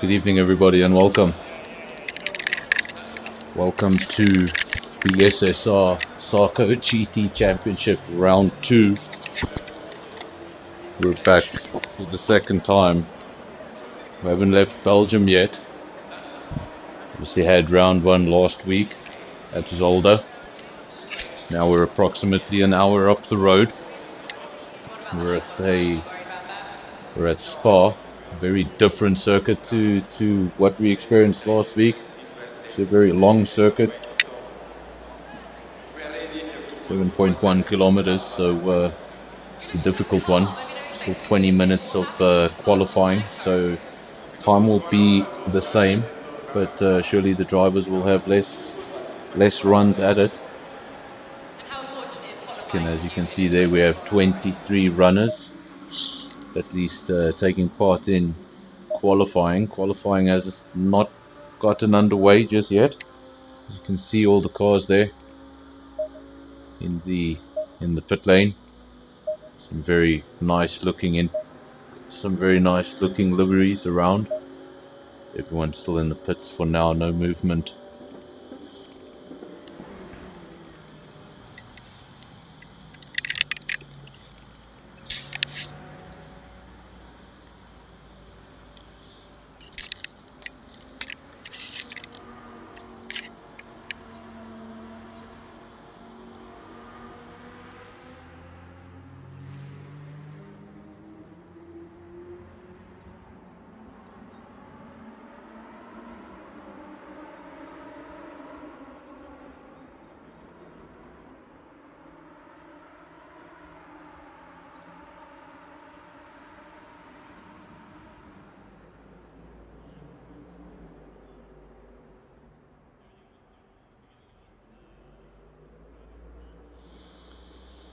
Good evening, everybody, and welcome. Welcome to the SSR Sarco GT Championship Round 2. We're back for the second time. We haven't left Belgium yet. Obviously had Round 1 last week at Zolder. Now we're approximately an hour up the road. We're at Spa. Very different circuit to what we experienced last week. It's a very long circuit, 7.1 kilometers, so it's a difficult one. Still 20 minutes of qualifying, so time will be the same, but surely the drivers will have less runs at it. And as you can see there, we have 23 runners at least taking part in qualifying. Qualifying has not gotten underway just yet. As you can see, all the cars there in the pit lane. Some very nice looking liveries around. Everyone's still in the pits for now, no movement.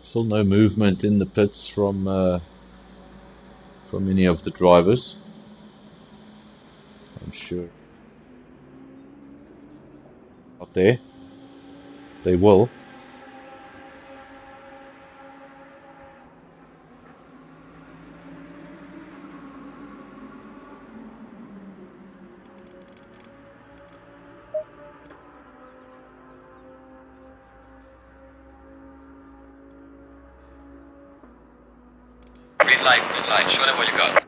Still no movement in the pits from any of the drivers. I'm sure out there they will. Green light, show them what you got.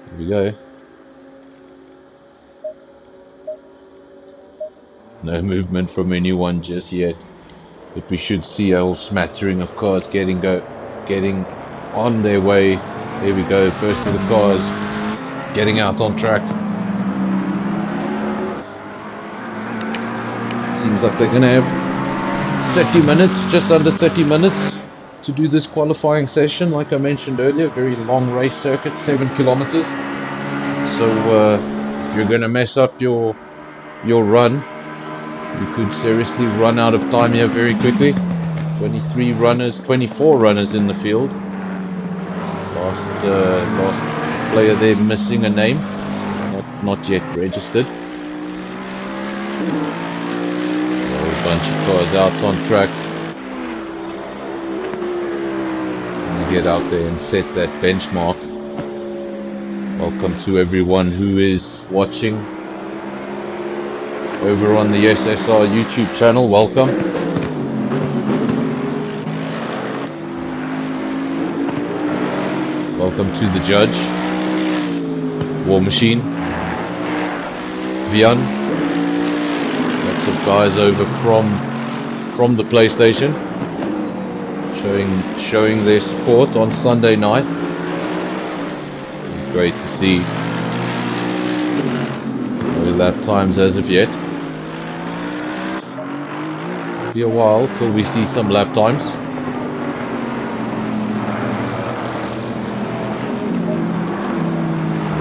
Here we go. No movement from anyone just yet, but we should see a whole smattering of cars getting on their way. There we go, first of the cars getting out on track. Seems like they're gonna have 30 minutes, just under 30 minutes to do this qualifying session. Like I mentioned earlier, very long race circuit, 7 kilometers. So if you're gonna mess up your run, you could seriously run out of time here very quickly. 24 runners in the field. Last player there missing a name, not yet registered. A whole bunch of cars out on track. Get out there and set that benchmark. Welcome to everyone who is watching over on the SSR YouTube channel. Welcome. Welcome to the judge, War Machine, Vian. Lots of guys over from the PlayStation. Showing their support on Sunday night. Great to see. No lap times as of yet. It'll be a while till we see some lap times.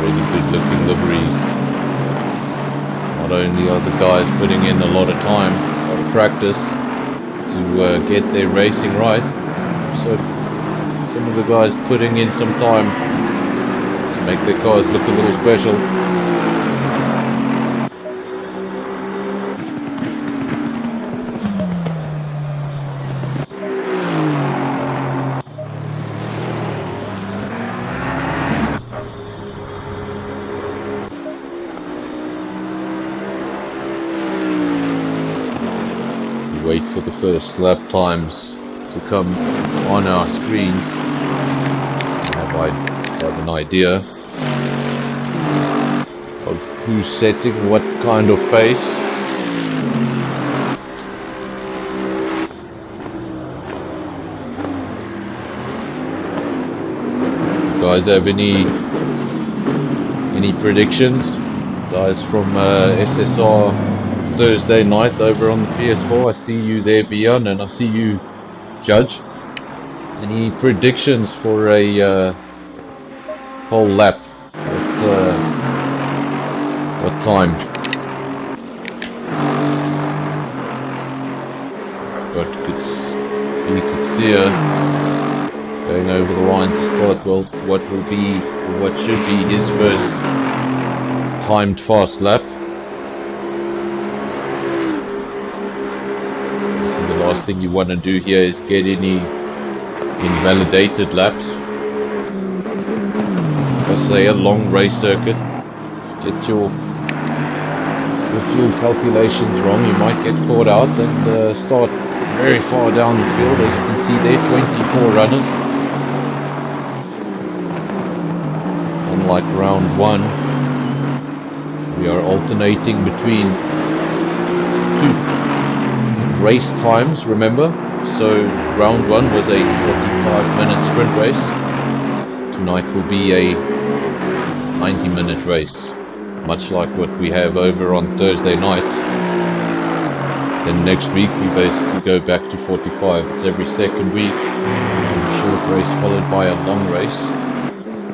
Really good looking liveries. Not only are the guys putting in a lot of time, a lot of practice to get their racing right, so some of the guys putting in some time to make their cars look a little special. wait for the first lap times to come on our screens. I have an idea of who's setting what kind of pace. You guys have any predictions? Guys from SSR Thursday night over on the PS4. I see you there, Beyond, and I see you, Judge. Any predictions for a whole lap? What time? Got you could see her going over the line to start. Well, what will be, or what should be, his first timed fast lap. So the last thing you want to do here is get any invalidated laps. I say a long race circuit, get your fuel calculations wrong, you might get caught out and start very far down the field. As you can see there, 24 runners. Unlike round 1, we are alternating between 2 race times, remember? So round 1 was a 45-minute sprint race. Tonight will be a 90-minute race, much like what we have over on Thursday night. Then next week we basically go back to 45. It's every second week, a short race followed by a long race.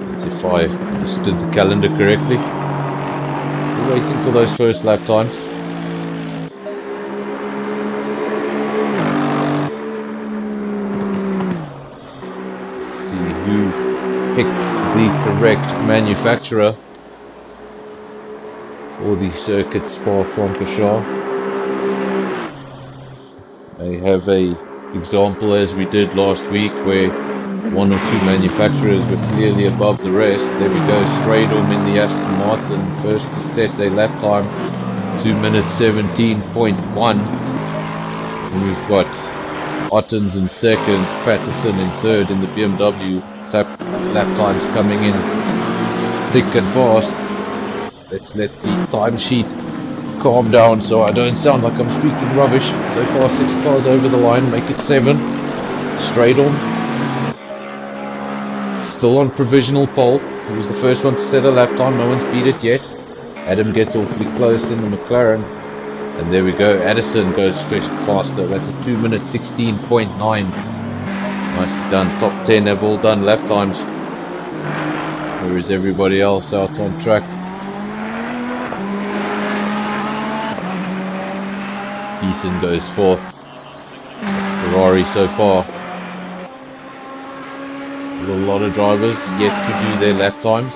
That's if I understood the calendar correctly. Still waiting for those first lap times. Let's see who picked the correct manufacturer for the circuit Spa-Francorchamps. They have a example as we did last week where 1 or 2 manufacturers were clearly above the rest. There we go, Stradom in the Aston Martin, first to set a lap time 2 minutes 17.1. And we've got Ottens in second, Patterson in third in the BMW. Lap times coming in thick and fast. Let's let the timesheet calm down so I don't sound like I'm speaking rubbish. So far 6 cars over the line, make it 7. Straight on. Still on provisional pole. He was the first one to set a lap time, no one's beat it yet. Adam gets awfully close in the McLaren. And there we go, Addison goes faster. That's a 2 minute 16.9. Nicely done. Top 10 have all done lap times. Where is everybody else out on track? Eason goes 4th. Ferrari so far. Still a lot of drivers yet to do their lap times.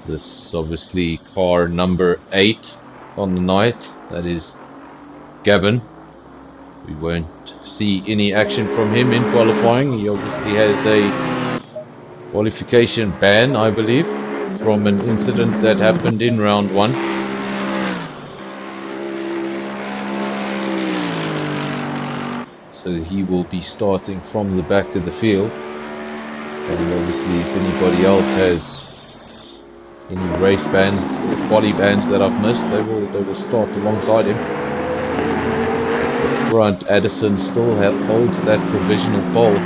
This is obviously car number 8 on the night. That is Gavin. We won't see any action from him in qualifying. He obviously has a qualification ban, I believe, from an incident that happened in round 1. So he will be starting from the back of the field. And obviously if anybody else has any race bans or quali bans that I've missed, they will start alongside him. The front, Addison still holds that provisional pole.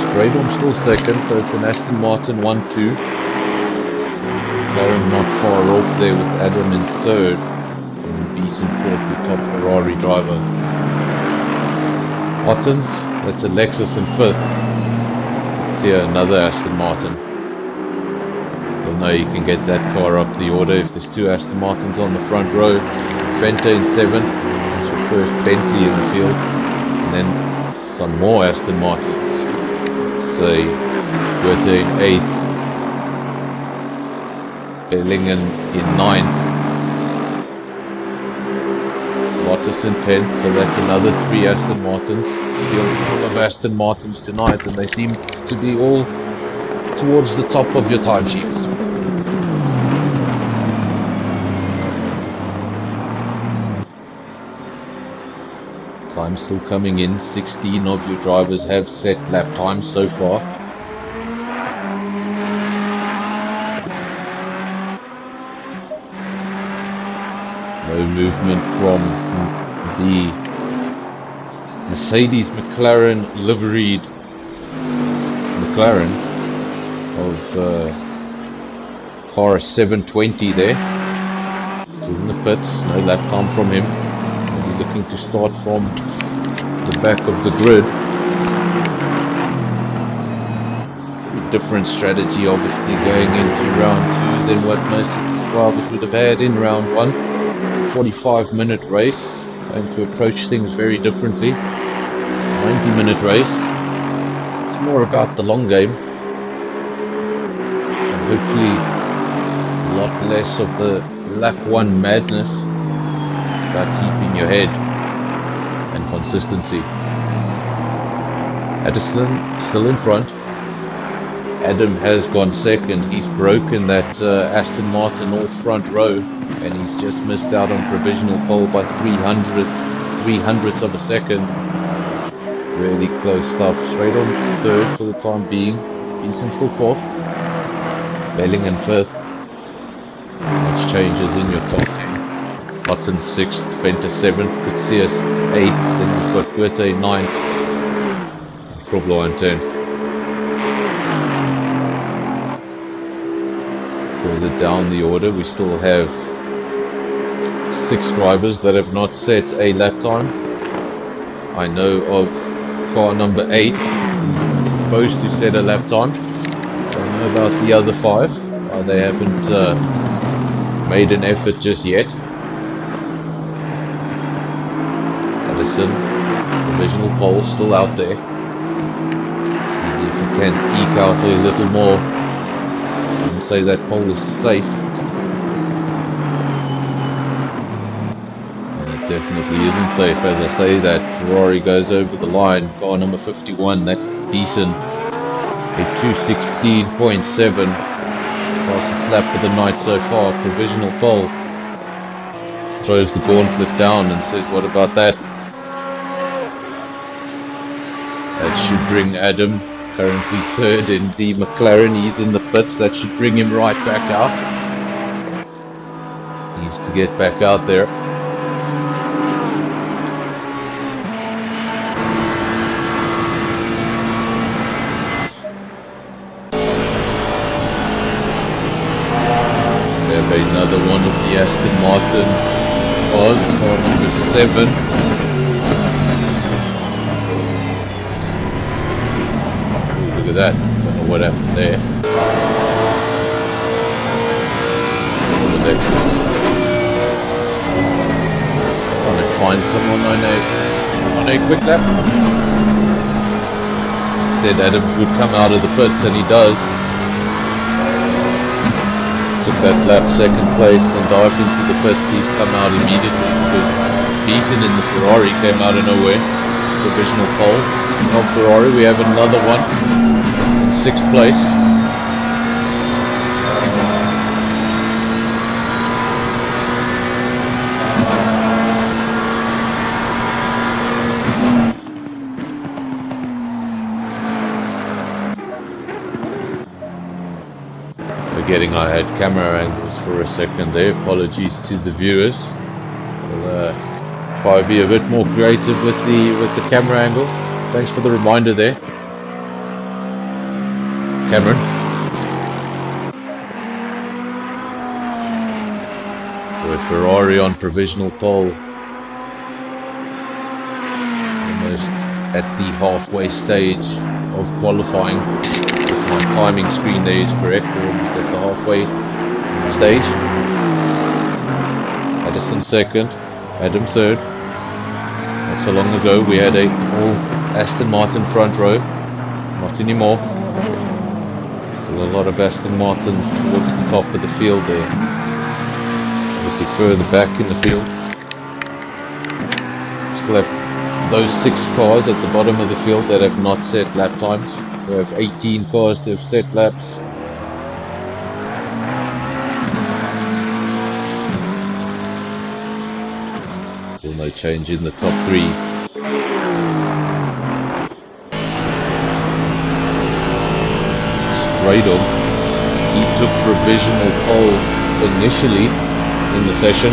Stradom still second, so it's an Aston Martin 1-2. Darren not far off there with Adam in third, and Beeson fourth, the top Ferrari driver. Ottens, that's a Lexus in fifth. Let's see another Aston Martin. You'll know you can get that car up the order if there's 2 Aston Martins on the front row. Fenta in 7th, that's your first Bentley in the field. And then some more Aston Martins. Say Goethe in 8th. Bellingen in 9th. Lottis in 10th, so that's another 3 Aston Martins. Field full of Aston Martins tonight, and they seem to be all towards the top of your timesheets. Time still coming in. 16 of your drivers have set lap times so far. No movement from the Mercedes McLaren liveried McLaren of car 720 there. Still in the pits, no lap time from him. Maybe looking to start from the back of the grid. Different strategy obviously going into round 2 than what most of the drivers would have had in round 1. 45-minute race, going to approach things very differently. 90-minute race, it's more about the long game, and hopefully a lot less of the lap 1 madness. It's about keeping your head and consistency. Addison still in front. Adam has gone second. He's broken that Aston Martin all front row, and he's just missed out on provisional pole by 300ths of a second. Really close stuff. Straight on third for the time being. Beeson still fourth. Bellingham fifth. Much changes in your top 10. Button 6th, Venter 7th, Kutsias 8th, then we've got Goethe 9th, Kroblo 10th. Further down the order, we still have 6 drivers that have not set a lap time. I know of car number 8, he's supposed to set a lap time. Don't know about the other 5. They haven't made an effort just yet. Addison, provisional pole still out there. See if he can eke out a little more. I wouldn't say that pole is safe. And it definitely isn't safe. As I say that, Ferrari goes over the line. Car number 51, that's Beeson. A 2:16.7. Fastest lap of the night so far. Provisional pole. Throws the gauntlet down and says, what about that? That should bring Adam, currently third in the McLaren. He's in the pits. That should bring him right back out. Needs to get back out there. We have another one of the Aston Martin cars, car number 7. Look at that, don't know what happened there. The Lexus. Trying to find someone on a quick lap. Said Adams would come out of the pits, and he does. Took that lap second place, then dived into the pits. He's come out immediately because Beeson in the Ferrari came out of nowhere. Provisional pole. Not Ferrari, we have another one in 6th place. Forgetting I had camera angles for a second there. Apologies to the viewers. We'll try to be a bit more creative with the camera angles. Thanks for the reminder there, Cameron. So a Ferrari on provisional pole, almost at the halfway stage of qualifying. If my timing screen there is correct, we're almost at the halfway stage. Addison second, Adam third. Not so long ago we had a all Aston Martin front row, not anymore. Still a lot of Aston Martins towards the top of the field there. Obviously further back in the field. Still have those 6 cars at the bottom of the field that have not set lap times. We have 18 cars that have set laps. No change in the top 3. Straight on. He took provisional pole initially in the session.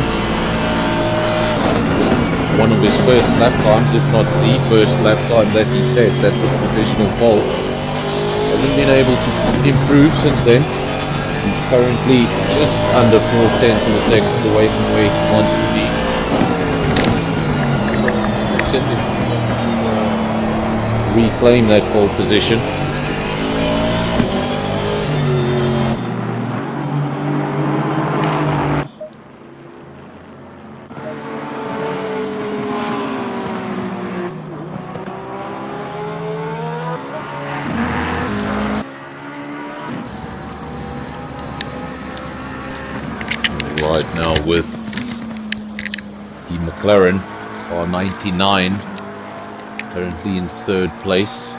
One of his first lap times, if not the first lap time that he set, that was provisional pole. Hasn't been able to improve since then. He's currently just under 4/10 of a second away from where he wants to be. If he's going to reclaim that pole position. Right now with the McLaren R99 currently in 3rd place,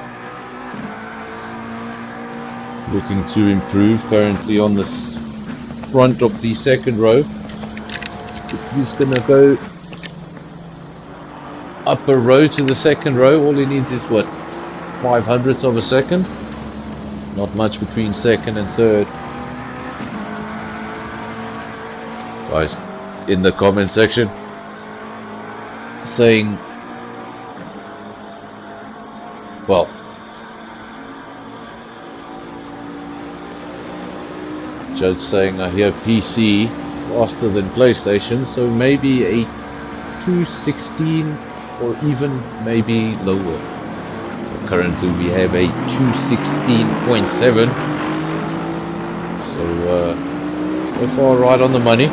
looking to improve, currently on the front of the 2nd row. If he's gonna go up a row to the 2nd row, all he needs is what, 5/100ths of a second, not much between 2nd and 3rd. Guys in the comment section saying, well, Judge saying I hear PC faster than PlayStation, so maybe a 216 or even maybe lower. Currently we have a 216.7, so far right on the money.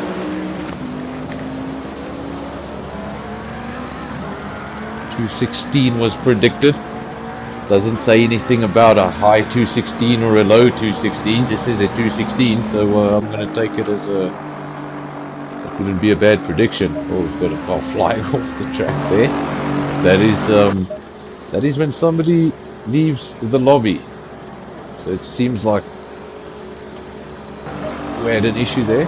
216 was predicted. Doesn't say anything about a high 216 or a low 216, just says a 216, so I'm going to take it as a, that wouldn't be a bad prediction. Oh, we've got a car flying off the track there. That is when somebody leaves the lobby. So it seems like we had an issue there.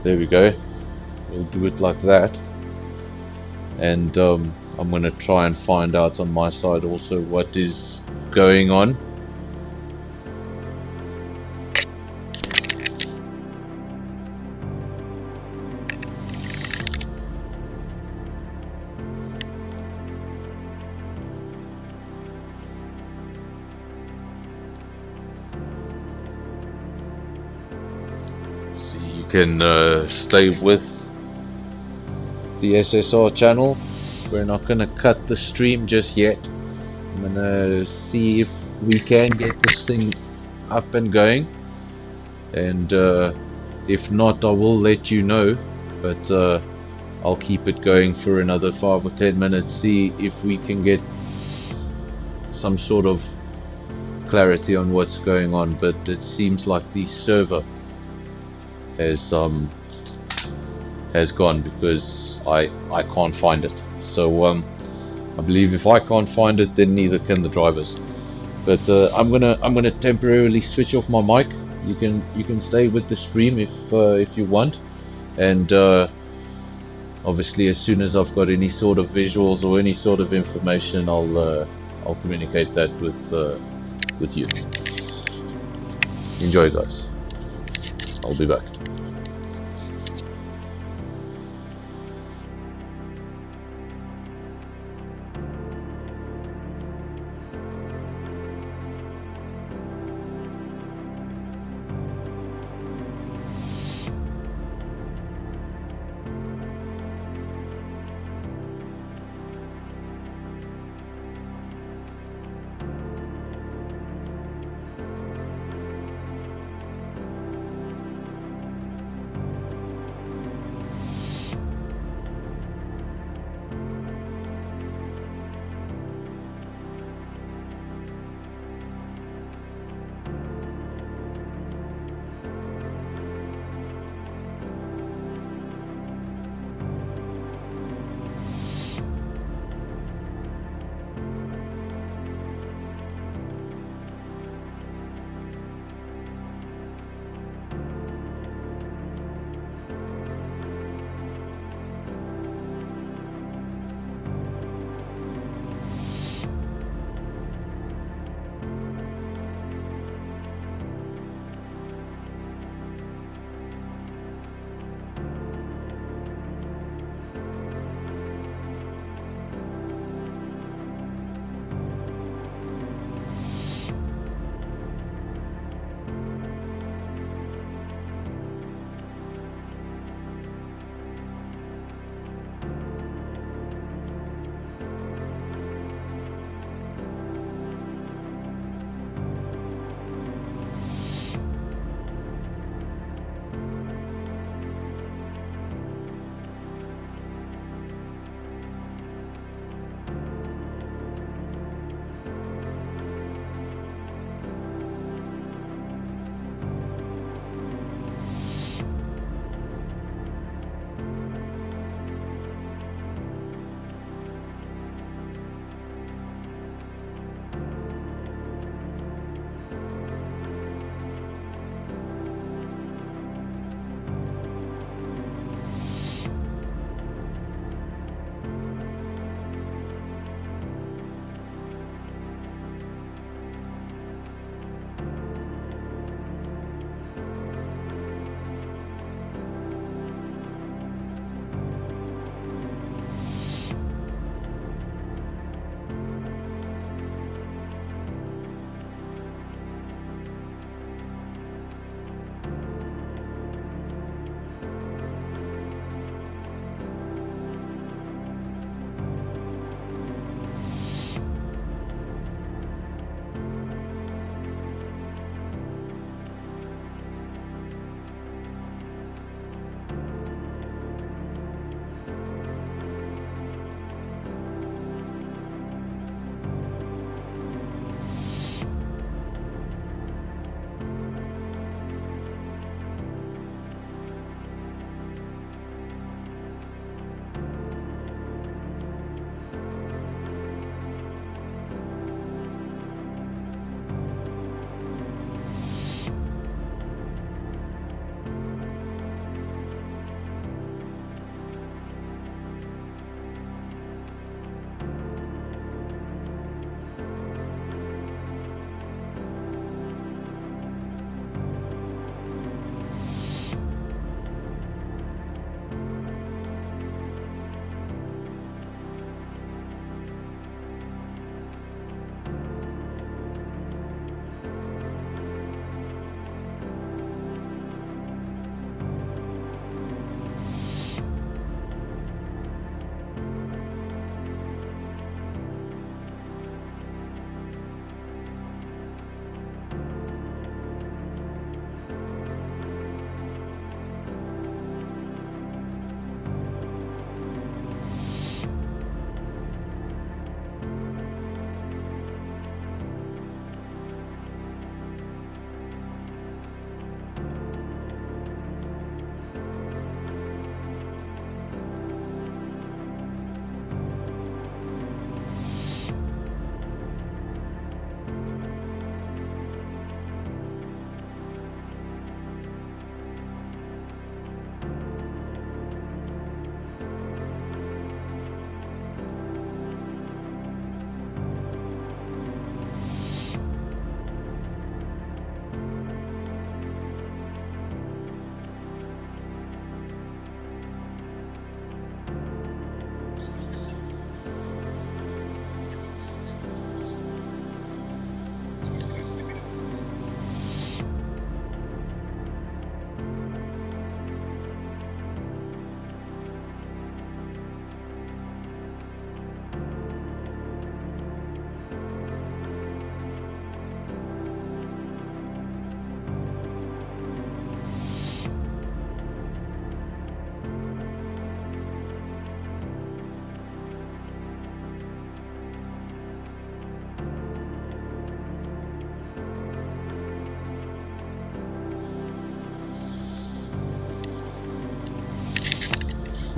There we go. We'll do it like that. And I'm going to try and find out on my side also what is going on. Can stay with the SSR channel. We're not going to cut the stream just yet. I'm going to see if we can get this thing up and going, and if not, I will let you know. But I'll keep it going for another 5 or 10 minutes, see if we can get some sort of clarity on what's going on. But it seems like the server has gone, because I can't find it. So I believe if I can't find it, then neither can the drivers. But I'm gonna temporarily switch off my mic. You can stay with the stream if you want, and obviously as soon as I've got any sort of visuals or any sort of information, I'll communicate that with you. Enjoy, guys. I'll be back.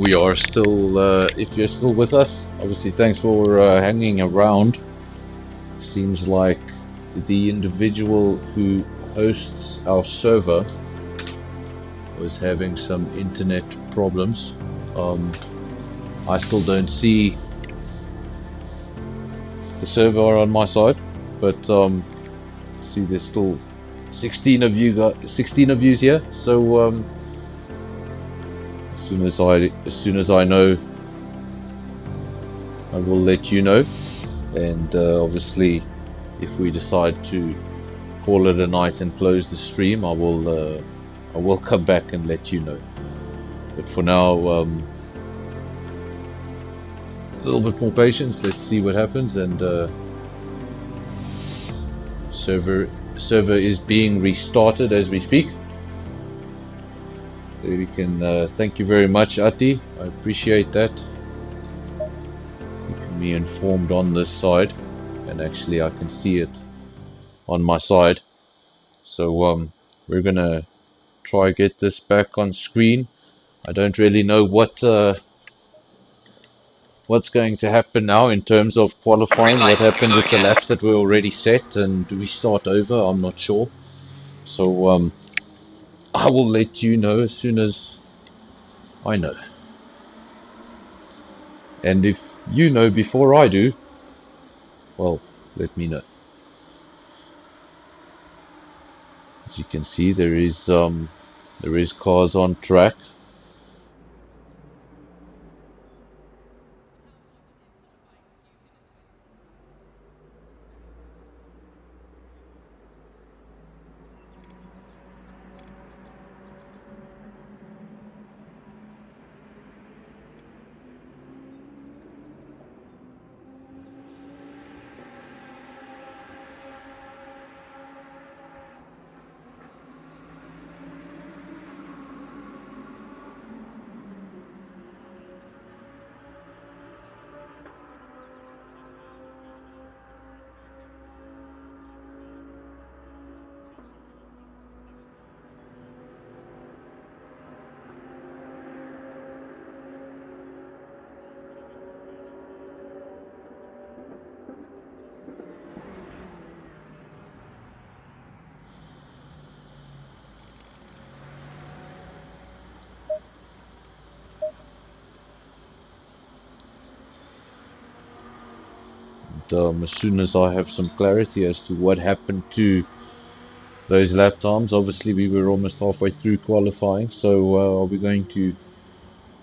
We are still, if you're still with us, obviously thanks for hanging around. Seems like the individual who hosts our server was having some internet problems. I still don't see the server on my side, but see there's still 16 of you here, so as soon as I know, I will let you know. And obviously if we decide to call it a night and close the stream, I will come back and let you know. But for now, a little bit more patience. Let's see what happens. And server is being restarted as we speak. There we can thank you very much, Ati. I appreciate that. Keeping me informed on this side, and actually I can see it on my side. So we're gonna try get this back on screen. I don't really know what's going to happen now in terms of qualifying. What happened with the laps that were already set, and do we start over? I'm not sure. So I will let you know as soon as I know. And if you know before I do, well, let me know. As you can see, there is cars on track. As soon as I have some clarity as to what happened to those lap times, obviously we were almost halfway through qualifying, so are we going to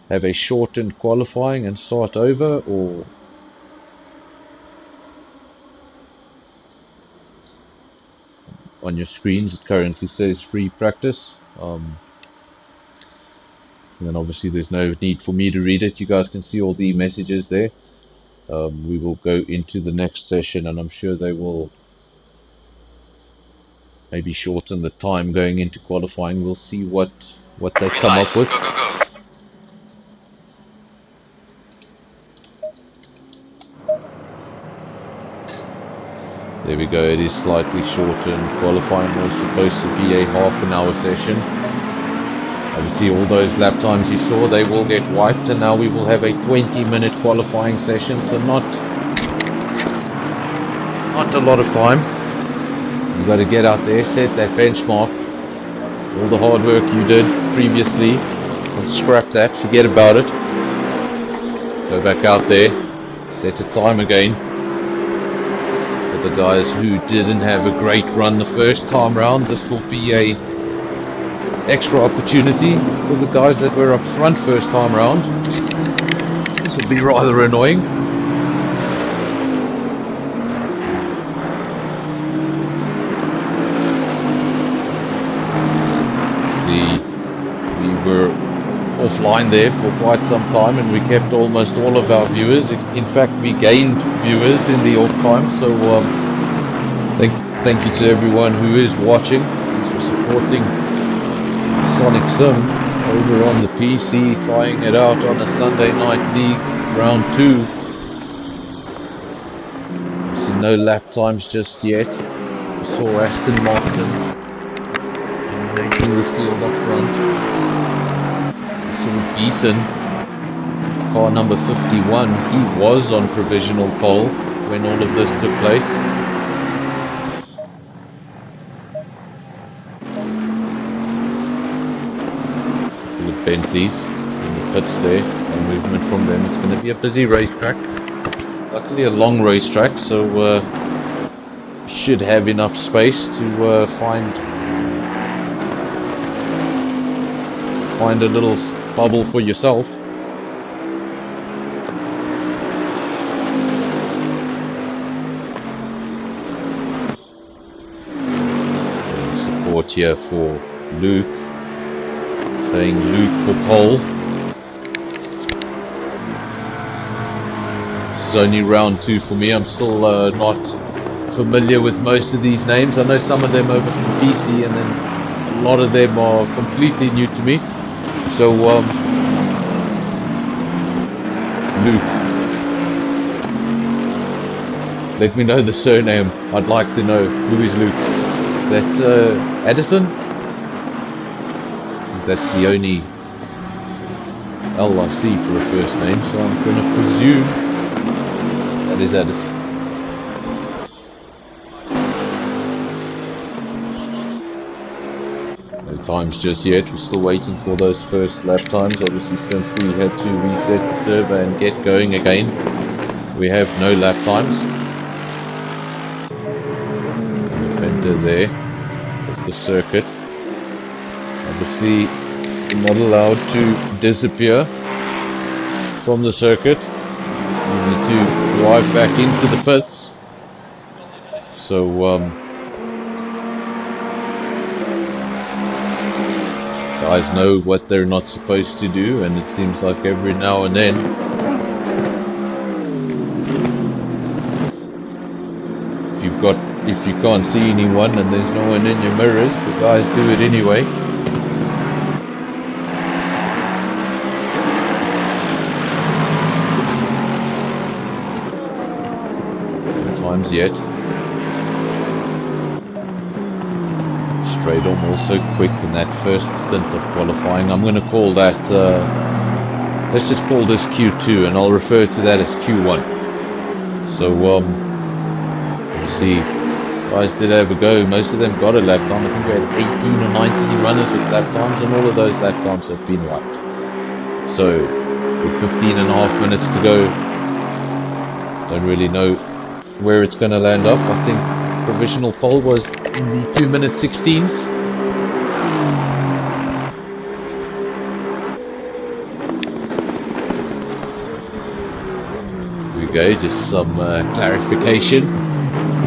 have a shortened qualifying and start over, or on your screens it currently says free practice, and then obviously there's no need for me to read it. You guys can see all the messages there. We will go into the next session, and I'm sure they will maybe shorten the time going into qualifying. We'll see what they come up with. Go. There we go, it is slightly shortened. Qualifying was supposed to be a half-an-hour session. Obviously all those lap times you saw, they will get wiped, and now we will have a 20-minute qualifying session, so not a lot of time. You've got to get out there, set that benchmark. All the hard work you did previously, and scrap that, forget about it. Go back out there, set a time again. For the guys who didn't have a great run the first time round, this will be a extra opportunity for the guys that were up front first time round. This will be rather annoying. See, we were offline there for quite some time, and we kept almost all of our viewers. In fact, we gained viewers in the off time, so thank you to everyone who is watching. Thanks for supporting Sonic Sim over on the PC, trying it out on a Sunday Night League round 2. So no lap times just yet. We saw Aston Martin dominating the field up front. We saw Beeson car number 51, he was on provisional pole when all of this took place. The Bentleys in the pits there, no movement from them. It's going to be a busy racetrack. Luckily a long racetrack, so should have enough space to find a little bubble for yourself. Support here for Luke, saying Luke for pole. This is only round 2 for me. I'm still not familiar with most of these names. I know some of them over from PC, and then a lot of them are completely new to me. So Luke, let me know the surname. I'd like to know who is Luke. Is that Addison? That's the only L I see for a first name, so I'm going to presume that is Addison. No times just yet. We're still waiting for those first lap times. Obviously, since we had to reset the server and get going again, we have no lap times. Defender there of the circuit. Obviously, you're not allowed to disappear from the circuit. You need to drive back into the pits. So guys know what they're not supposed to do, and it seems like every now and then if you can't see anyone and there's no one in your mirrors, the guys do it anyway. Times yet. Straight on also quick in that first stint of qualifying. I'm going to call that, let's just call this Q2, and I'll refer to that as Q1. So, you see, guys did have a go. Most of them got a lap time. I think we had 18 or 19 runners with lap times, and all of those lap times have been wiped. So, with 15 and a half minutes to go, don't really know where it's going to land up. I think provisional pole was in the 2 minute 16s. Here we go, just some clarification.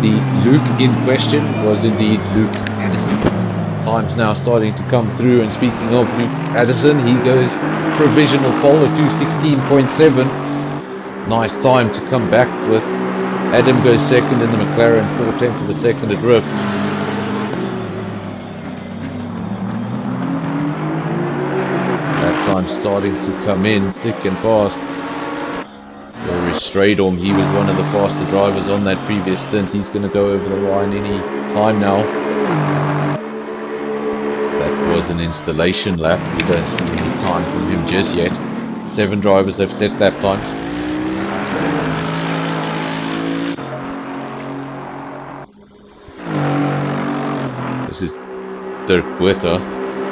The Luke in question was indeed Luke Addison. Time's now starting to come through, and speaking of Luke Addison, he goes provisional pole at 2:16.7. Nice time to come back with. Adam goes second in the McLaren, 4/10 of a second adrift. That time starting to come in thick and fast. Very straight on. He was one of the faster drivers on that previous stint. He's going to go over the line any time now. That was an installation lap. We don't see any time from him just yet. 7 drivers have set lap times. This is Dirk Buerta,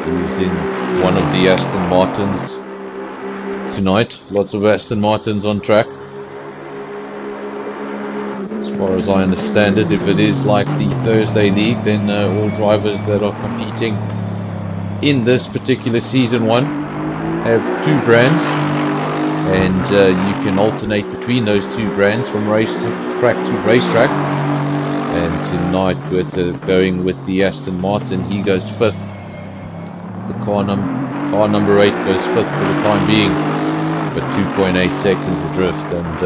who's in one of the Aston Martins tonight. Lots of Aston Martins on track. As far as I understand it, if it is like the Thursday League, then all drivers that are competing in this particular Season 1 have 2 brands, and you can alternate between those 2 brands from racetrack to racetrack. And tonight we're going with the Aston Martin. He goes 5th. The car number 8 goes 5th for the time being, but 2.8 seconds adrift, and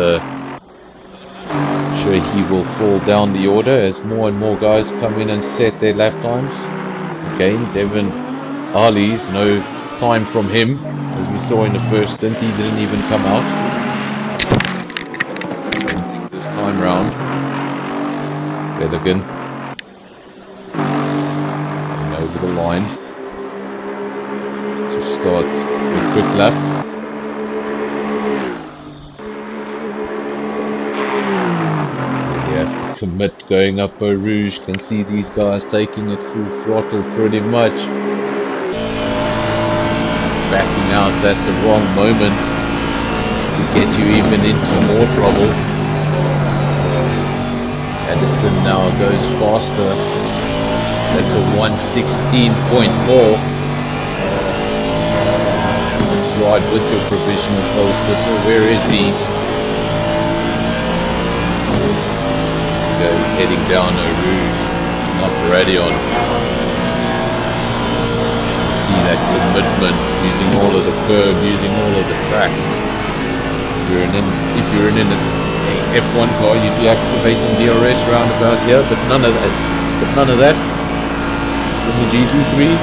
I'm sure he will fall down the order as more and more guys come in and set their lap times. Again, Devin Ali's no time from him, as we saw in the first stint. He didn't even come out. I don't think this time round. Belligan going over the line to start a quick lap. Mitt going up Eau Rouge. Can see these guys taking it full throttle pretty much. Backing out at the wrong moment to get you even into more trouble. Addison now goes faster. That's a 1:16.4. Let's ride with your provisional pole sitter. Where is he? He's heading down Eau Rouge, not Radion. See that commitment, using all of the curb, using all of the track. If you're in an F1 car, you'd be activating DRS roundabout here, but none of that. In the GT3,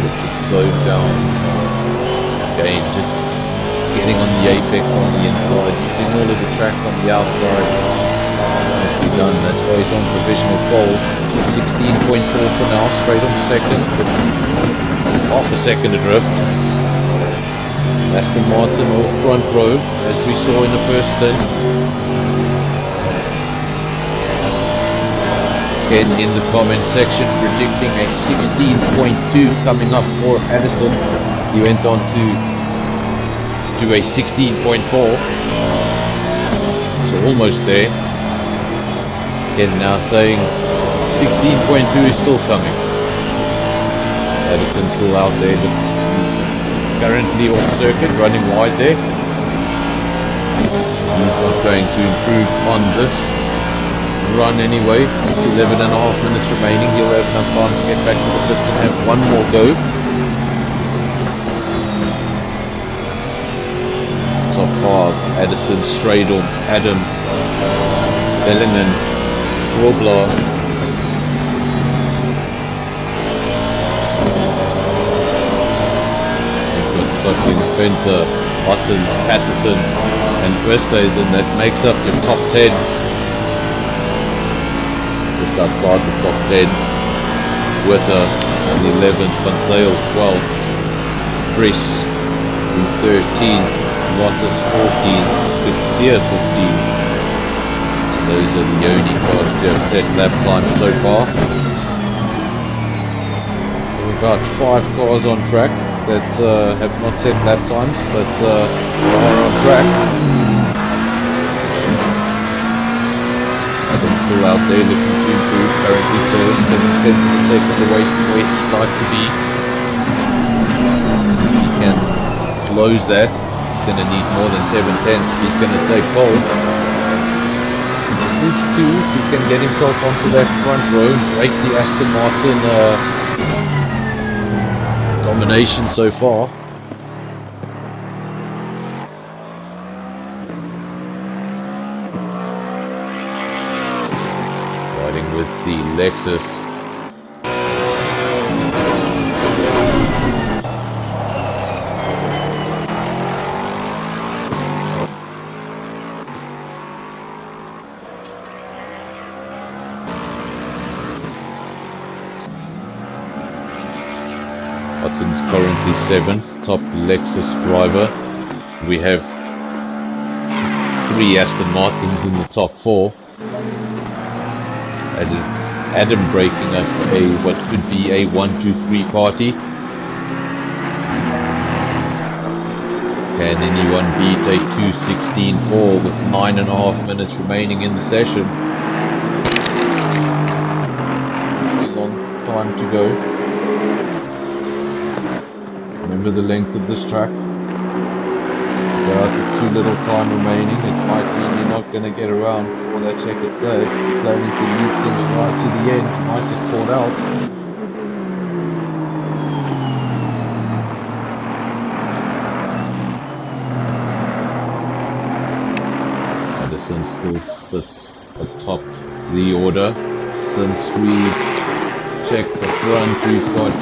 let's it slow down. Again, just getting on the apex on the inside, using all of the track on the outside. Nicely done. That's why he's on provisional pole. 16.4 for now, straight on second, but he's half a second adrift. Aston Martin off front row, as we saw in the first stint. Ken in the comment section predicting a 16.2 coming up for Addison. He went on to do a 16.4, so almost there. Ken now saying 16.2 is still coming. Addison's still out there, but he's currently off circuit, running wide there. He's not going to improve on this run anyway. 11.5 minutes remaining. He'll have enough time to get back to the pits and have one more go. Top 5, Addison, Stradom, Adam, Bellingen, Grobler. We've got Suckling, Fenter, Buttons, Patterson and Verstappen. That makes up your top 10. Just outside the top 10. Witter in 11th, Van Zyl 12th, Chris in 13th, Waters 14th, Kutsia 15th. Those are the only cars to have set lap times so far. We've got 5 cars on track that have not set lap times, but are on track. Adam's still out there looking to improve, currently third, 7 tenths of a second away from where he'd like to be. If he can close that, he's going to need more than 7 tenths if he's going to take pole. He just needs 2 if he can get himself onto that front row and break the Aston Martin domination so far. With the Lexus. Hudson's currently 7th, top Lexus driver. We have 3 Aston Martins in the top 4. Adam breaking up what could be a 1-2-3 party. Can anyone beat a 2:16.4 with 9.5 minutes remaining in the session? A long time to go. Remember the length of this track. With too little time remaining, it might mean you're not going to get around before that checkered flag. If you're planning to leave things right to the end, you might get caught out. Addison still sits atop the order. Since we checked the front, we've got,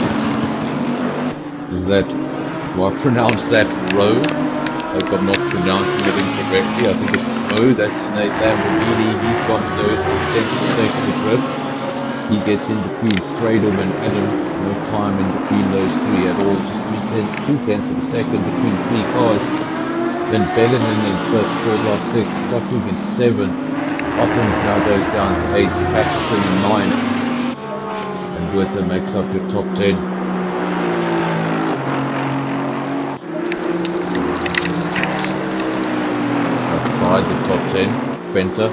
do I pronounce that row? I hope I'm not pronouncing it incorrectly. I think it's Mo, that's in a Lamborghini. He's gone third, 6 tenths of a second adrift. He gets in between Stradom and Adam. No time in between those 3 at all. Just 2 tenths of a second between 3 cars. Then Bellingham in third, scored last 6, Sarco in 7, Ottens now goes down to 8, Patterson in 9, and Buerta makes up your top 10. Just outside the top 10, Fenta.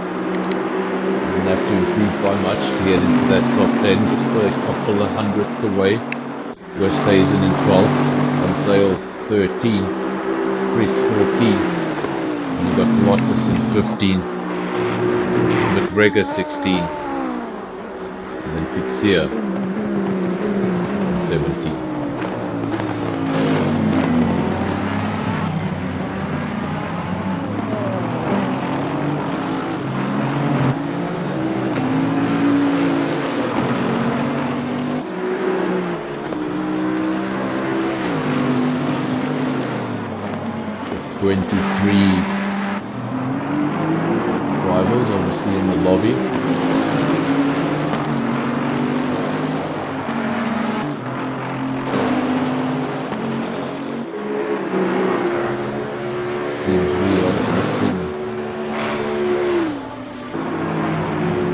Didn't have to improve by much to get into that top 10, just a couple of hundredths away. Westhuizen in 12th, Conseil 13th, Chris 14th, and you've got Lottis in 15th, McGregor 16th, and then Pixia in 17th. With 23 drivers obviously in the lobby. Seems we are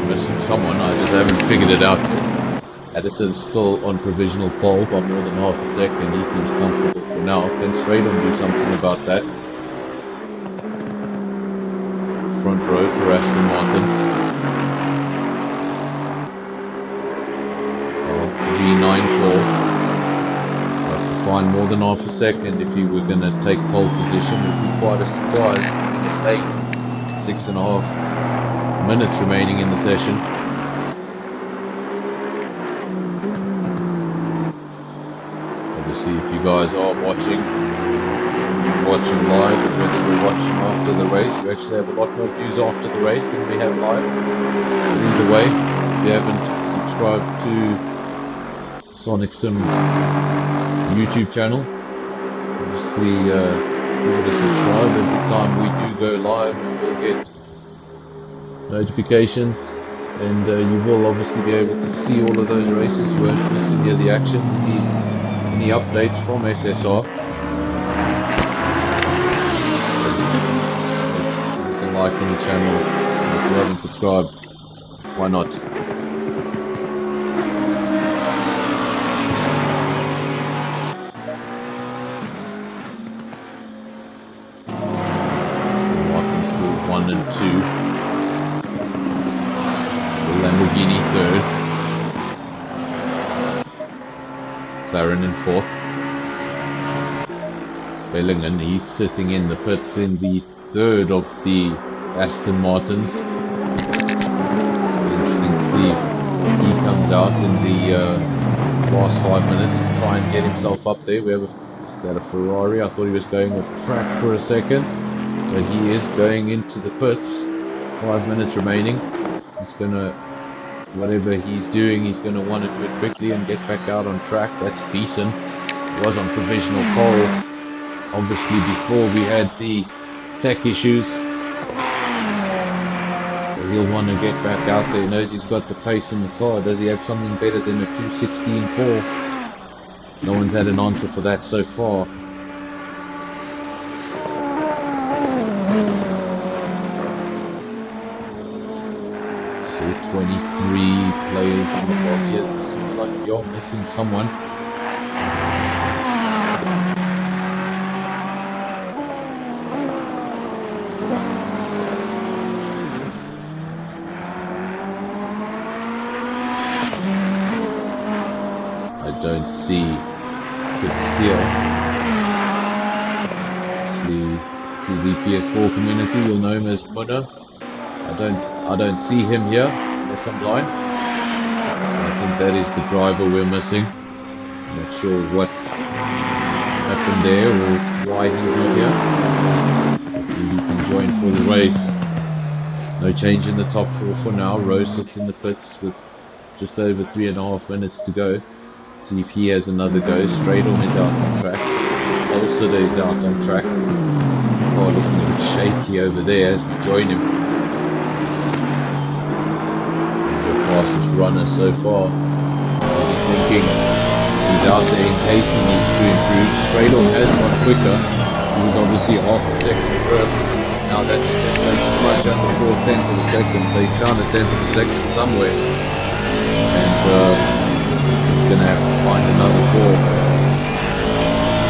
missing someone. I just haven't figured it out yet. Addison's still on provisional pole by more than half a second. He seems comfortable for now. Can Stradon do something about that? Front row for Aston Martin. G94. Have to find more than half a second if he were going to take pole position. It would be quite a surprise. It's 6.5 minutes remaining in the session. Obviously, if you guys are watching live, or whether you're watching after the race, you actually have a lot more views after the race than we have live. But either way, if you haven't subscribed to Sonic Sim YouTube channel, obviously give it a subscribe. Every time we do go live, you will get notifications, and you will obviously be able to see all of those races. You won't miss any of the action, any updates from SSR. There's a like on the channel. If you haven't subscribed, why not? Aston Martin still 1 and 2. The Lamborghini 3rd. McLaren in 4th. Bellingham, he's sitting in the pits in the 3rd of the Aston Martins. Interesting to see if he comes out in the last 5 minutes to try and get himself up there. We have is that a Ferrari? I thought he was going off track for a second, but he is going into the pits. 5 minutes remaining. He's gonna, whatever he's doing, he's going to want to do it quickly and get back out on track. That's Beeson. He was on provisional pole, obviously, before we had the tech issues. So he'll want to get back out there. He knows he's got the pace in the car. Does he have something better than a 2:16.4? No one's had an answer for that so far. So 23 players in the lobby. It seems like you're missing someone. I don't see Pixia. Obviously, through the PS4 community, you'll know him as Muna. I don't see him here, unless I'm blind. So I think that is the driver we're missing. I'm not sure what happened there or why he's not here. Hopefully he can join for the race. No change in the top 4 for now. Rose sits in the pits with just over 3.5 minutes to go. See if he has another go. Stradon is out on track. Olsada is out on track. Oh, looking a bit shaky over there as we join him. He's your fastest runner so far. Thinking he's out there in case he needs to improve. Stradon has gone quicker. He was obviously half a second drift. Now that's just like much under 4/10 of a second, so he's down a 10th of a second somewhere. And he's going to have to find another 4.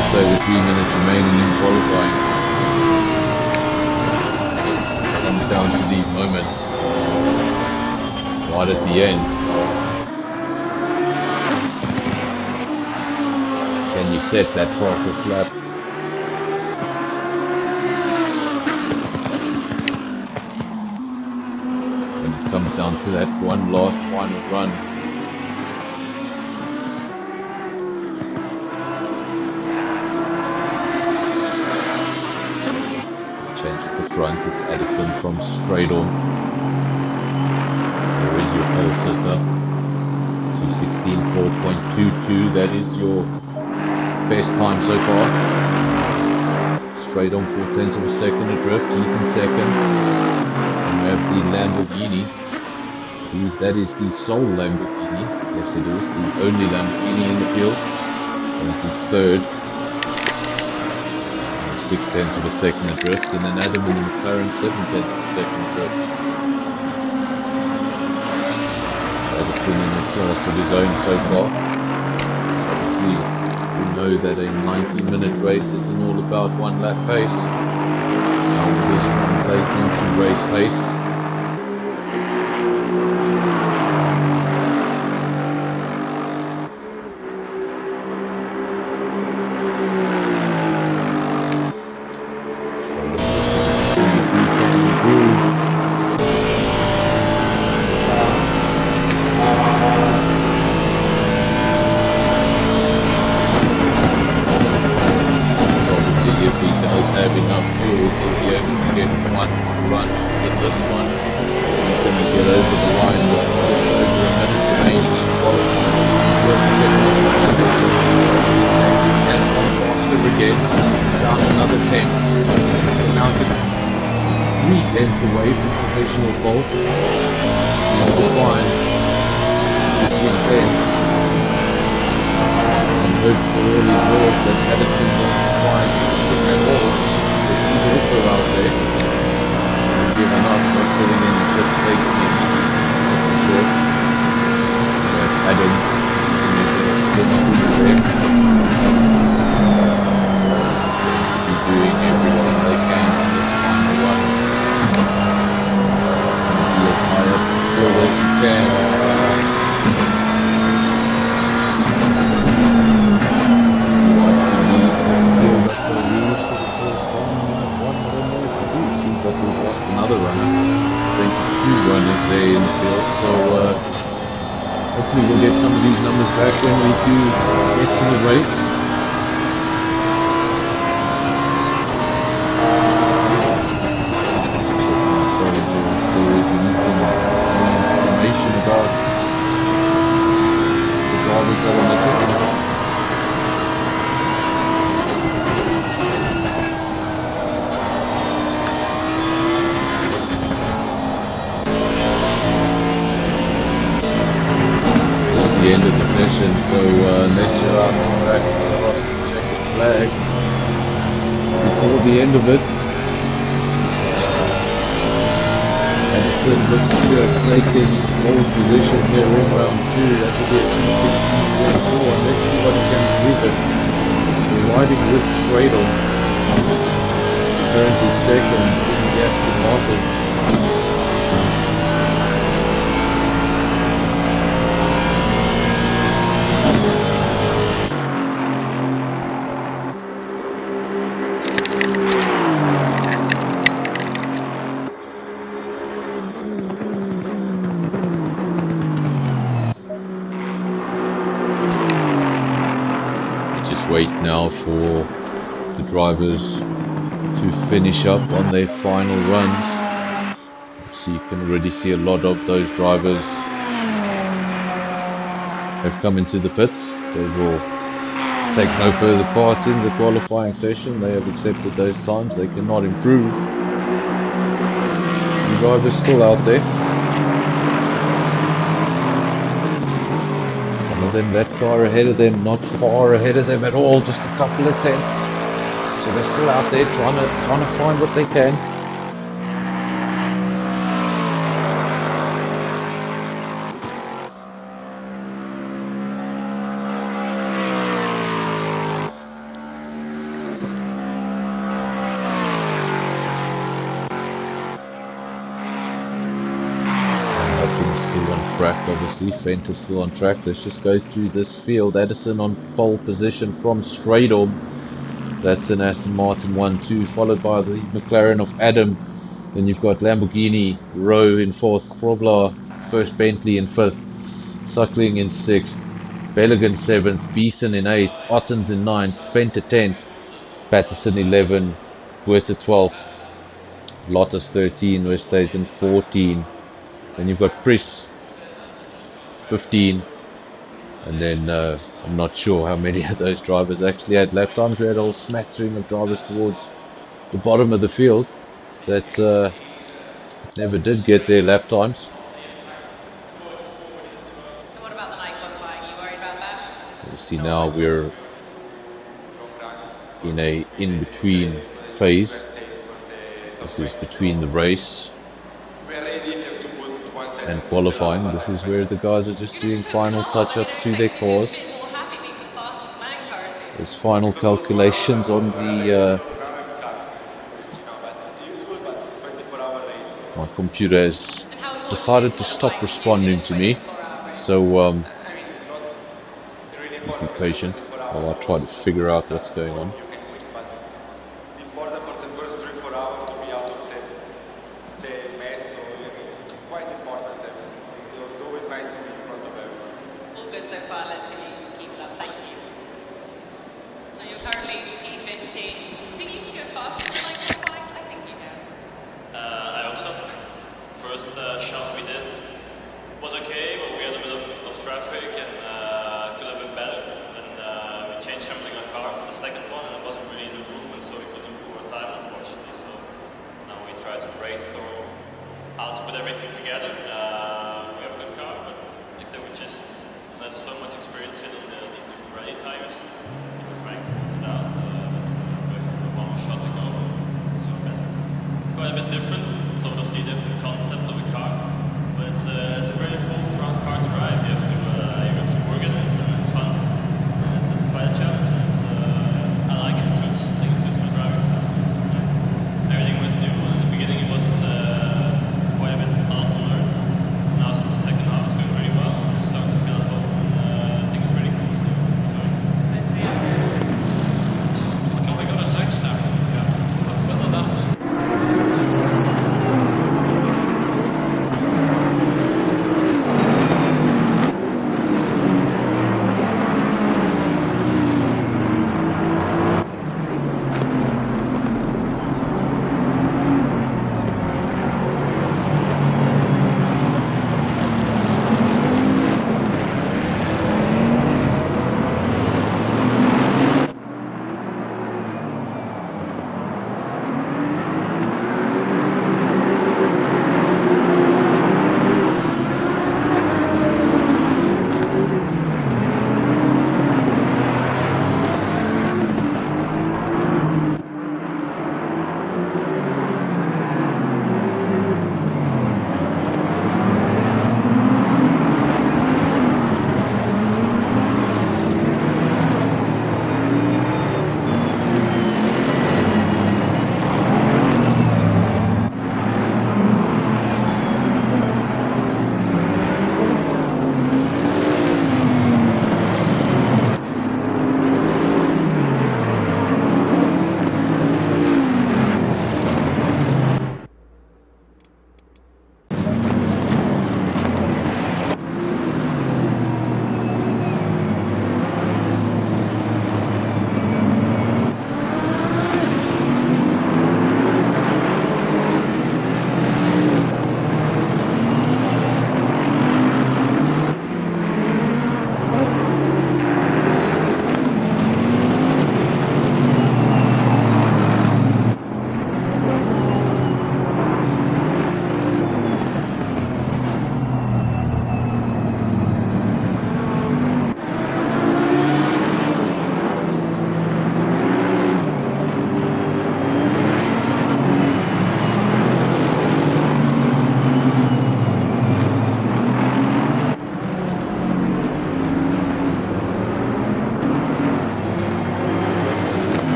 Just over 3 minutes remaining in qualifying. It comes down to these moments. Right at the end. Can you set that fastest lap? And it comes down to that one last final run. Change at the front, it's Addison from straight on. There is your pole sitter. 2:16.4.22, that is your best time so far. Straight on 4/10 of a second adrift, he's in second. And we have the Lamborghini. That is the sole Lamborghini. Yes, it is the only Lamborghini in the field. And the third. 6/10 of a second adrift, and then Adam in the McLaren 7/10 of a second adrift. Addison in a class of his own so far. Obviously, we know that a 90-minute race isn't all about one lap pace. How will this translate into race pace? Away from provisional pole. Fine. It's intense. And hope for all his work that Addison doesn't find anything at all. Because he's also out there. Given up, not sitting in the pit taking it easy. For sure. Adam still not there. Doing everything they can on this final run. High up field as you can. Seems like we've lost another runner. I think 2 runners there in the field, so hopefully we'll get some of these numbers back when we do get to the race. About the drivers that are missing. At the end of the session, so unless you're out on track and across the checkered flag before the end of it, looks to have taken pole position here in round 2. That will be a 2:16.4 unless anybody can prove it. We're riding with straight on. Currently second in the Aston Martin. Wait now for the drivers to finish up on their final runs. So you can already see a lot of those drivers have come into the pits. They will take no further part in the qualifying session. They have accepted those times. They cannot improve. The drivers still out there. Them, that car ahead of them, not far ahead of them at all, just a couple of tenths. So So they're still out there trying to find what they can. Still on track, obviously. Fent is still on track. Let's just go through this field. Addison on pole position from Stradom. That's an Aston Martin 1-2, followed by the McLaren of Adam. Then you've got Lamborghini, Rowe in 4th, Kroblar first, Bentley in 5th, Suckling in 6th, Belligan 7th, Beeson in 8th, Ottens in 9th, Fenter 10th, Patterson 11, Buerta 12th, Lottas 13, Westhuizen 14. Then you've got Chris 15, and then I'm not sure how many of those drivers actually had lap times. We had a whole smattering of drivers towards the bottom of the field that never did get their lap times. What about the night qualifying? Are you worried about that? You see now we're in a in-between phase. This is between the race and qualifying. This is where the guys are just doing final touch-ups to their cars. There's final calculations on the my computer has decided to stop responding to me, so be patient while I try to figure out what's going on.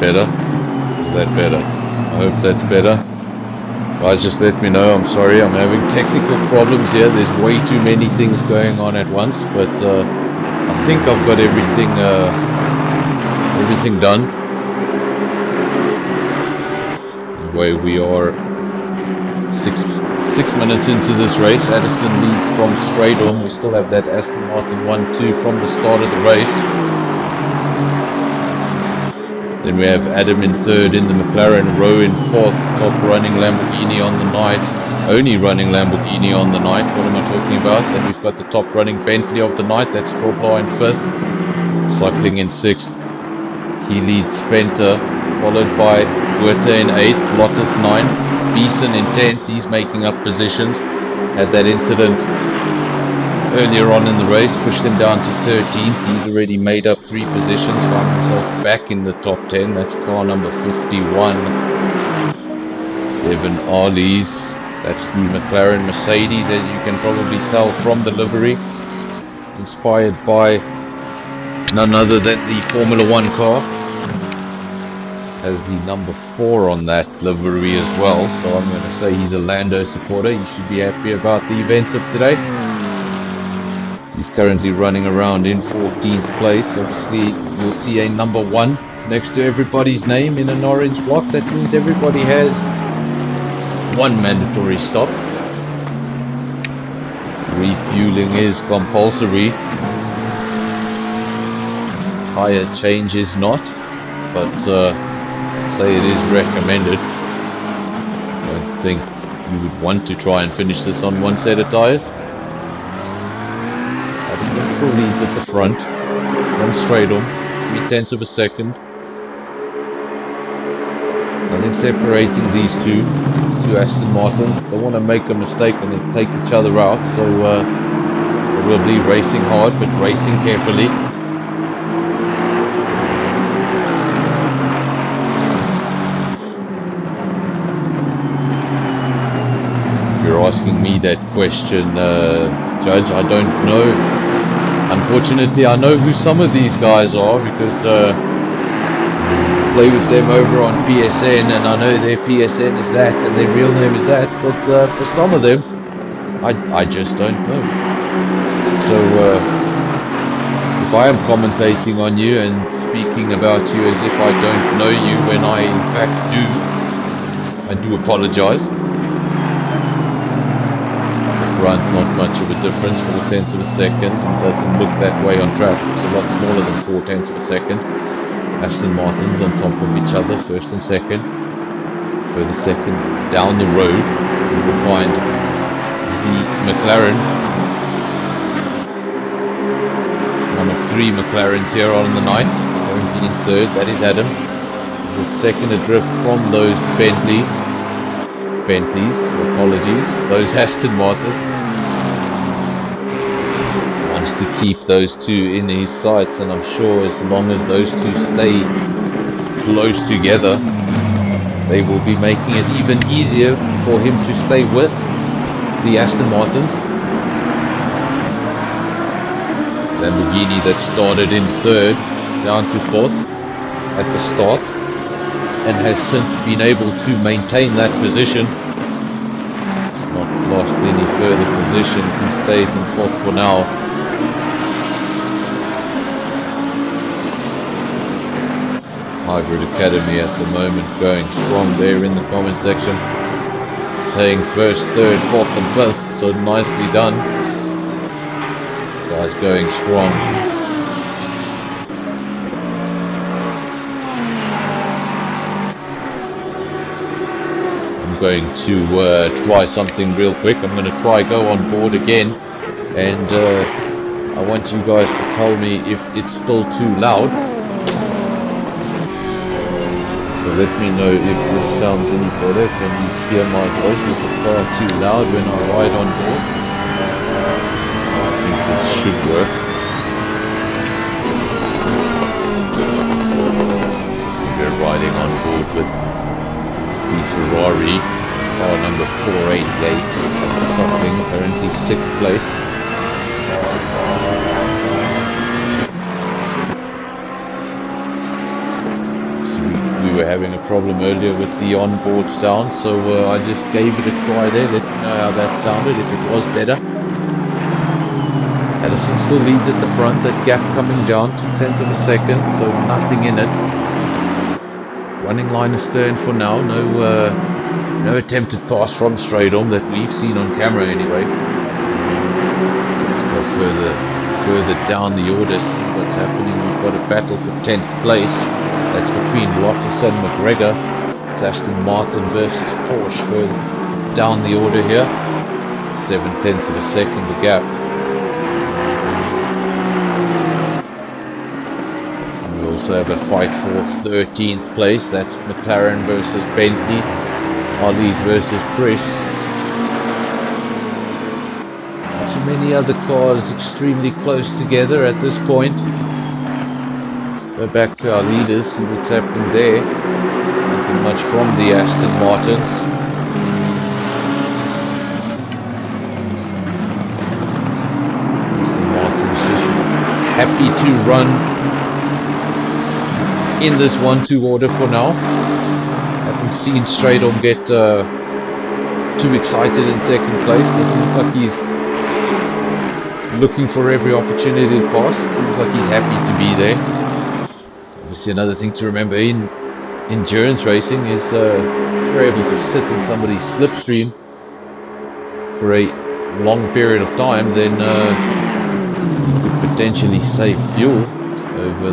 better? Is that better? I hope that's better. Guys, just let me know. I'm sorry, I'm having technical problems here. There's way too many things going on at once, but I think I've got everything done. Anyway, we are six minutes into this race. Addison leads from straight on. We still have that Aston Martin 1-2 from the start of the race. Then we have Adam in third in the McLaren, Rowe in fourth, top running Lamborghini on the night. Only running Lamborghini on the night, what am I talking about? Then we've got the top running Bentley of the night, that's Froblau in fifth. Cycling in sixth, he leads Fenter, followed by Goethe in eighth, Lottis ninth, Beeson in 10th, he's making up positions. Had that incident earlier on in the race, pushed him down to 13th. He's already made up 3 positions, found himself back in the top 10. That's car number 51. Devin Arlies. That's the McLaren Mercedes, as you can probably tell from the livery. Inspired by none other than the Formula 1 car. Has the number 4 on that livery as well. So I'm going to say he's a Lando supporter. He should be happy about the events of today. He's currently running around in 14th place. Obviously, you'll see a number 1 next to everybody's name in an orange block. That means everybody has 1 mandatory stop. Refueling is compulsory. Tire change is not, but say it is recommended. I don't think you would want to try and finish this on 1 set of tires. Still leads at the front from straight on, 0.3 of a second. Nothing separating these two. These 2 Aston Martins. Don't want to make a mistake and then take each other out, so probably racing hard but racing carefully. If you're asking me that question, Judge, I don't know. Unfortunately, I know who some of these guys are because I play with them over on PSN, and I know their PSN is that and their real name is that, but for some of them I just don't know. So if I am commentating on you and speaking about you as if I don't know you when I in fact do, I do apologize. Front, not much of a difference, 0.4 of a second. It doesn't look that way on track. It's a lot smaller than 0.4 of a second. Aston Martins on top of each other, first and second. Further second down the road, we will find the McLaren. One of 3 McLarens here on the night. Currently in third, that is Adam. There's a second adrift from those Bentleys, apologies, those Aston Martins. Wants to keep those 2 in his sights, and I'm sure as long as those 2 stay close together, they will be making it even easier for him to stay with the Aston Martins. Lamborghini that started in third, down to 4th at the start, and has since been able to maintain that position. Not lost any further positions and stays in 4th for now. Hybrid Academy at the moment going strong there in the comment section, saying 1st, 3rd, 4th and 5th, so nicely done. Guys going strong. Going to try something real quick. I'm going to try go on board again, and I want you guys to tell me if it's still too loud. So let me know if this sounds any better. Can you hear my voice? Is it far too loud when I ride on board? I think this should work. So we're riding on board with the Ferrari, car number 488, something, currently 6th place. So we we were having a problem earlier with the onboard sound, so I just gave it a try there, let me know how that sounded, if it was better. Addison still leads at the front, that gap coming down 2/10 of a second, so nothing in it. Running line astern for now, no attempted pass from Stradom that we've seen on camera anyway. Let's go further down the order, see what's happening. We've got a battle for 10th place. That's between Lottis and McGregor. It's Aston Martin versus Porsche further down the order here. 7/10 of a second the gap. And we also have a fight for 13th place. That's McLaren versus Bentley. Harleys versus Chris. Not too many other cars extremely close together at this point. Go back to our leaders, see what's happening there. Nothing much from the Aston Martins. Aston Martins just happy to run in this 1-2 order for now. Haven't seen Stradom get too excited in second place. Doesn't look like he's looking for every opportunity to pass. Seems like he's happy to be there. Obviously another thing to remember in endurance racing is if you're able to sit in somebody's slipstream for a long period of time, then you could potentially save fuel over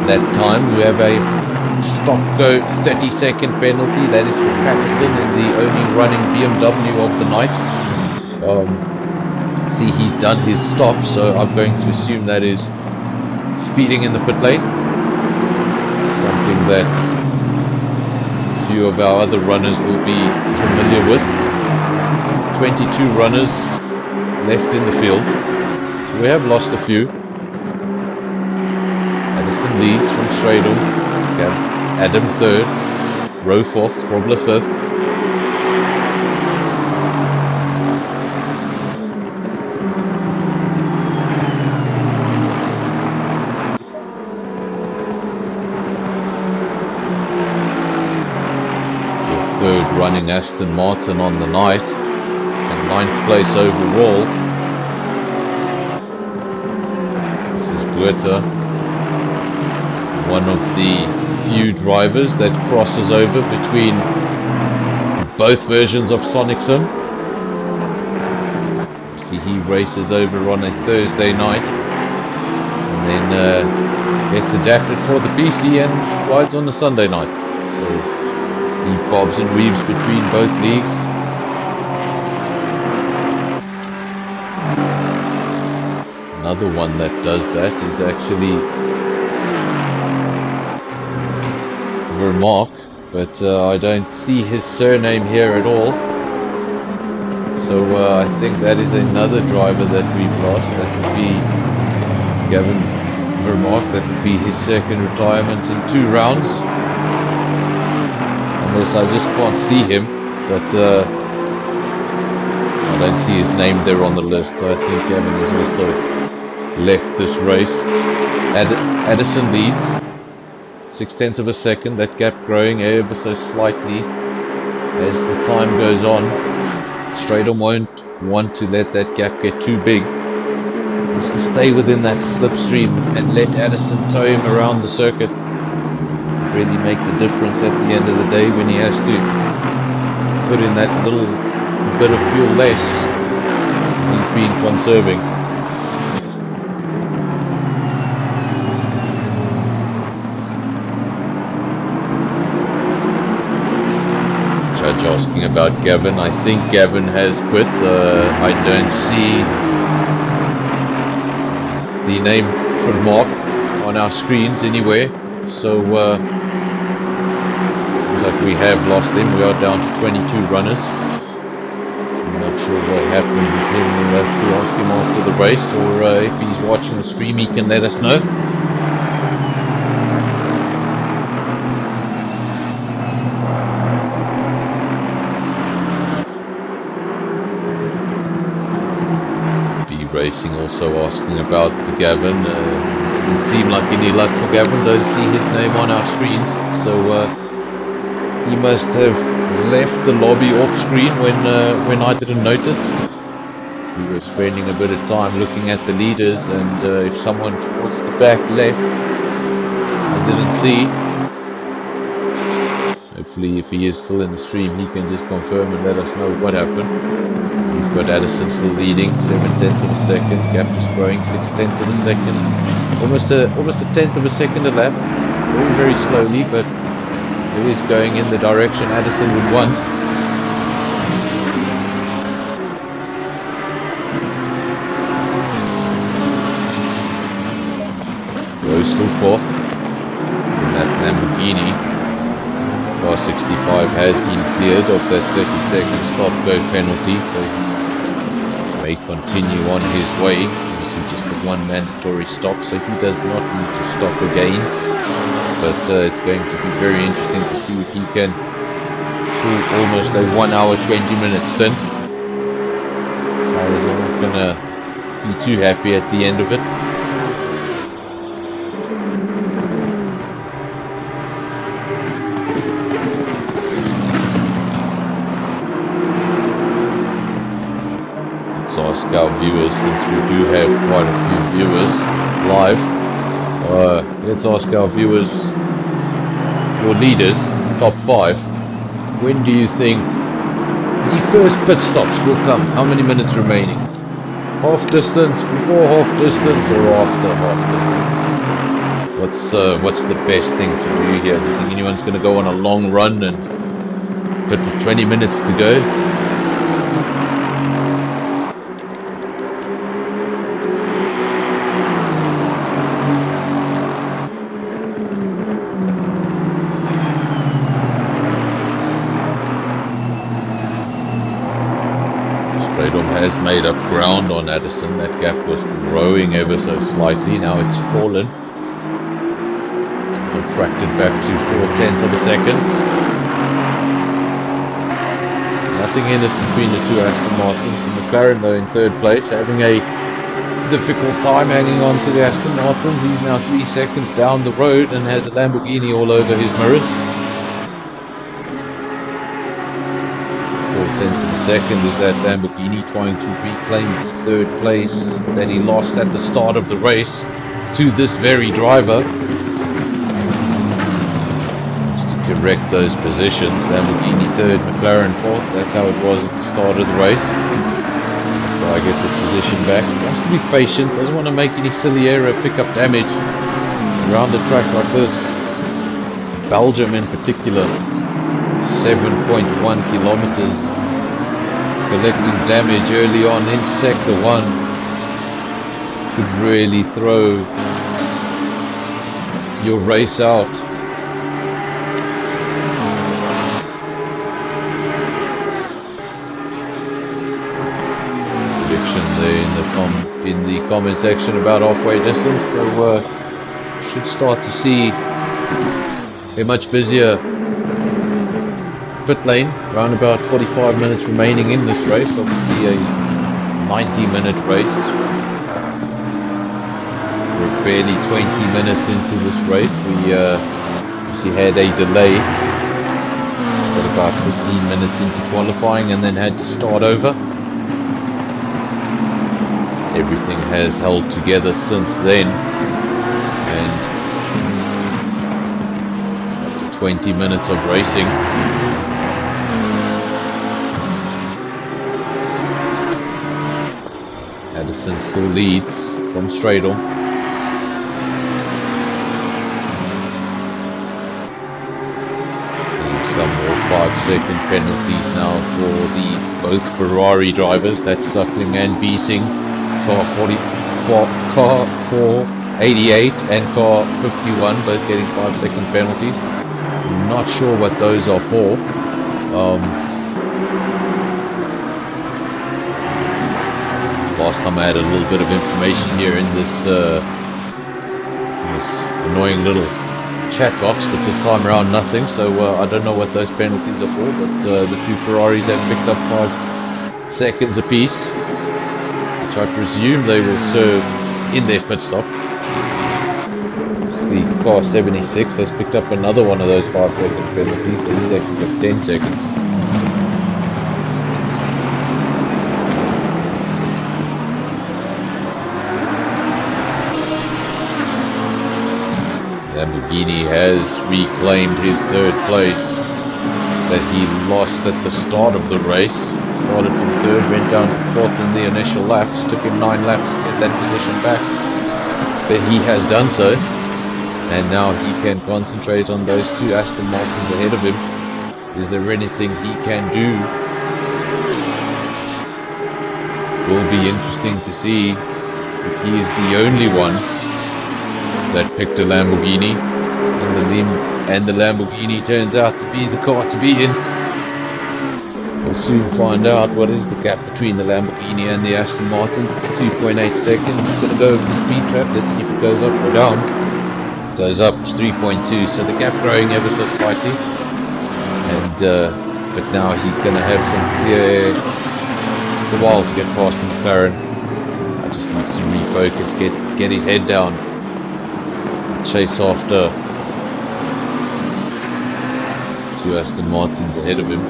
that time. We have a stop-go 30-second penalty. That is for Patterson in the only running BMW of the night. See, he's done his stop, so I'm going to assume that is speeding in the pit lane. Something that a few of our other runners will be familiar with. 22 runners left in the field. So we have lost a few. Addison leads from Stradom. Adam third. Rowe fourth. Robler fifth. Third running Aston Martin on the night, and 9th place overall. This is Buerta, one of the few drivers that crosses over between both versions of Sonic Sim. See, he races over on a Thursday night, and then gets adapted for the PC and rides on a Sunday night. So he bobs and weaves between both leagues. Another one that does that is actually Vermaak, but I don't see his surname here at all. So I think that is another driver that we've lost. That would be Gavin Vermaak. That would be his second retirement in 2 rounds. Unless I just can't see him, but I don't see his name there on the list. So I think Gavin has also left this race. Addison leads 0.6 of a second. That gap growing ever so slightly as the time goes on. Stradom won't want to let that gap get too big. He wants to stay within that slipstream and let Addison tow him around the circuit. Really make the difference at the end of the day when he has to put in that little bit of fuel less, as he's been conserving. Judge asking about Gavin. I think Gavin has quit. I don't see the name Vermaak on our screens anywhere, so seems like we have lost him. We are down to 22 runners. I'm not sure what happened with him. We'll have to ask him after the race, or if he's watching the stream he can let us know. Racing also asking about the Gavin. Doesn't seem like any luck for Gavin. Don't see his name on our screens. So he must have left the lobby off screen when I didn't notice. We were spending a bit of time looking at the leaders, and if someone towards the back left, I didn't see. Hopefully, if he is still in the stream, he can just confirm and let us know what happened. We've got Addison still leading, 7/10 of a second. Gap just growing, 6/10 of a second. Almost a 10th of a second a lap. Very, very slowly, but it is going in the direction Addison would want. Rose still fourth in that Lamborghini. Car 65 has been cleared of that 30-second stop-go penalty, so he may continue on his way. This is just the one mandatory stop, so he does not need to stop again. But it's going to be very interesting to see if he can pull almost a 1 hour 20-minute stint. Tires are not going to be too happy at the end of it. Ask our viewers, since we do have quite a few viewers live, let's ask our viewers, your leaders, top 5, when do you think the first pit stops will come? How many minutes remaining? Half distance, before half distance, or after half distance? What's the best thing to do here? Do you think anyone's going to go on a long run and pit with 20 minutes to go? Has made up ground on Addison. That gap was growing ever so slightly. Now it's fallen. Contracted back to 4/10 of a second. Nothing in it between the two Aston Martins. The McLaren though in third place, having a difficult time hanging on to the Aston Martins. He's now 3 seconds down the road and has a Lamborghini all over his mirrors. 4/10 of a second is that Lamborghini trying to reclaim the third place that he lost at the start of the race to this very driver. Just to correct those positions, Lamborghini third, McLaren fourth. That's how it was at the start of the race. So I get this position back. Wants to be patient, doesn't want to make any silly error, pick up damage around the track like this. Belgium in particular. 7.1 kilometers, collecting damage early on in sector 1 could really throw your race out. Prediction there in the comment section about halfway distance, so should start to see a much busier pit lane, around about 45 minutes remaining in this race. Obviously a 90-minute race. We're barely 20 minutes into this race. We obviously had a delay, got about 15 minutes into qualifying and then had to start over. Everything has held together since then, and after 20 minutes of racing, Addison still leads from Stradle. Seeing some more 5-second penalties now for both Ferrari drivers. That's Suckling and Beasing. Car 488 and car 51 both getting 5-second penalties. I'm not sure what those are for. Last time I had a little bit of information here in this annoying little chat box, but this time around nothing, so I don't know what those penalties are for, but the two Ferraris have picked up 5 seconds apiece. which I presume they will serve in their pit stop. The car 76 has picked up another one of those 5-second penalties, so he's actually got 10 seconds. Lamborghini has reclaimed his third place that he lost at the start of the race. Started from third, went down to fourth in the initial laps, took him 9 laps to get that position back. But he has done so, and now he can concentrate on those 2 Aston Martins ahead of him. Is there anything he can do? Will be interesting to see if he is the only one that picked a Lamborghini, and the Lamborghini turns out to be the car to be in. We'll soon find out what is the gap between the Lamborghini and the Aston Martins. It's 2.8 seconds. It's going to go over the speed trap. Let's see if it goes up or down. It goes up, it's 3.2, so the gap growing ever so slightly. And but now he's going to have some clear air. It's a while to get past the McLaren. I just need to refocus, get his head down, chase after 2 Aston Martins ahead of him.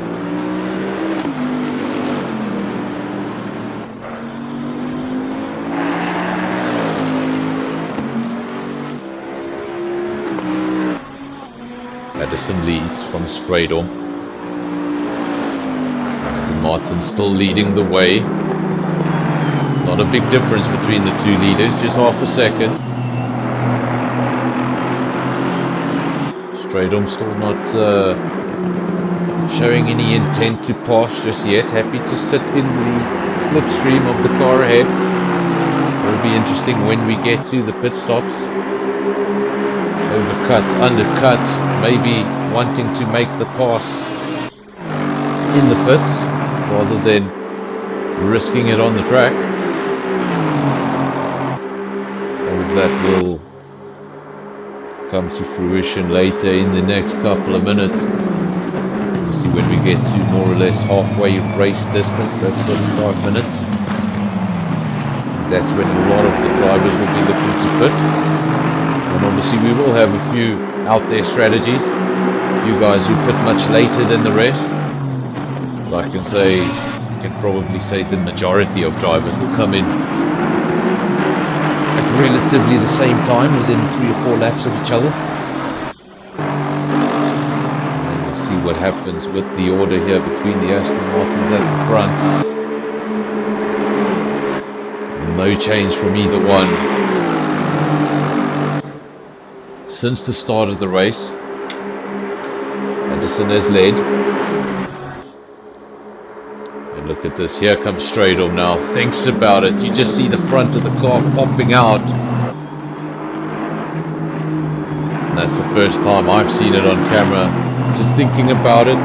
Addison leads from straight on. Aston Martin still leading the way. Not a big difference between the 2 leaders, just half a second. Straight on still not showing any intent to pass just yet. Happy to sit in the slipstream of the car ahead. Will be interesting when we get to the pit stops. Overcut, undercut, maybe wanting to make the pass in the pits rather than risking it on the track. All of that will come to fruition later in the next couple of minutes. We'll see when we get to more or less halfway race distance. That's 45 minutes. That's when a lot of the drivers will be looking to pit. And obviously we will have a few out there strategies, a few guys who pit much later than the rest. But I can probably say the majority of drivers will come in at relatively the same time, within 3 or 4 laps of each other. And then we'll see what happens with the order here between the Aston Martins at the front. No change from either one since the start of the race. Addison has led. And look at this, here comes straight on now. Thinks about it. You just see the front of the car popping out. And that's the first time I've seen it on camera. Just thinking about it.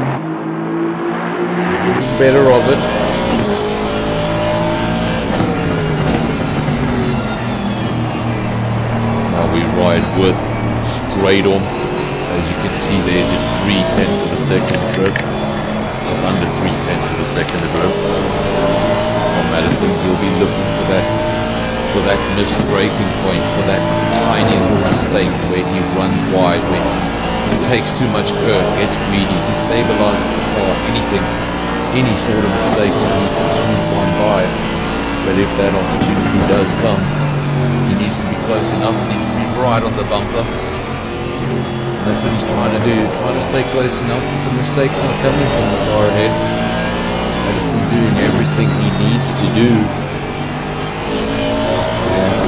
It's better of it. Now we ride with straight on. As you can see there, just 3/10 of a second of grip. Just under 3/10 of a second of grip. From Madison, you'll be looking for that missed braking point, for that tiny little mistake where he runs wide, when he takes too much curve, gets greedy, destabilizes the car, any sort of mistake, so he can sneak one by. But if that opportunity does come, he needs to be close enough, he needs to be right on the bumper. That's what he's trying to do, trying to stay close enough, but the mistake's not coming from the car ahead. Addison doing everything he needs to do.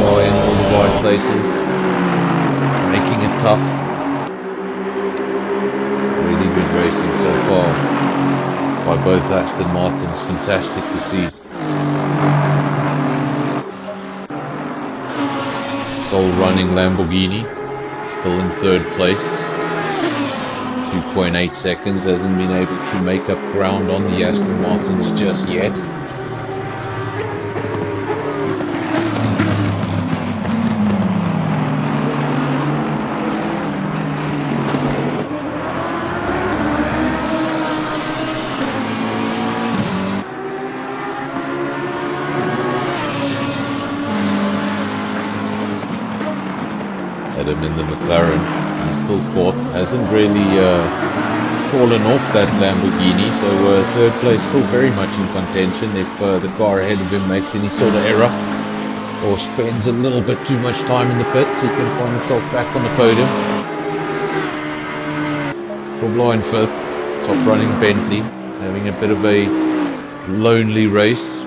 Car in all the right places, making it tough. Really good racing so far by both Aston Martins, fantastic to see. Sole running Lamborghini, still in third place. 2.8 seconds, hasn't been able to make up ground on the Aston Martins just yet. the McLaren. He's still fourth, hasn't really fallen off that Lamborghini, so third place still very much in contention. If the car ahead of him makes any sort of error or spends a little bit too much time in the pits, he can find himself back on the podium. Formula in fifth, top running Bentley, having a bit of a lonely race.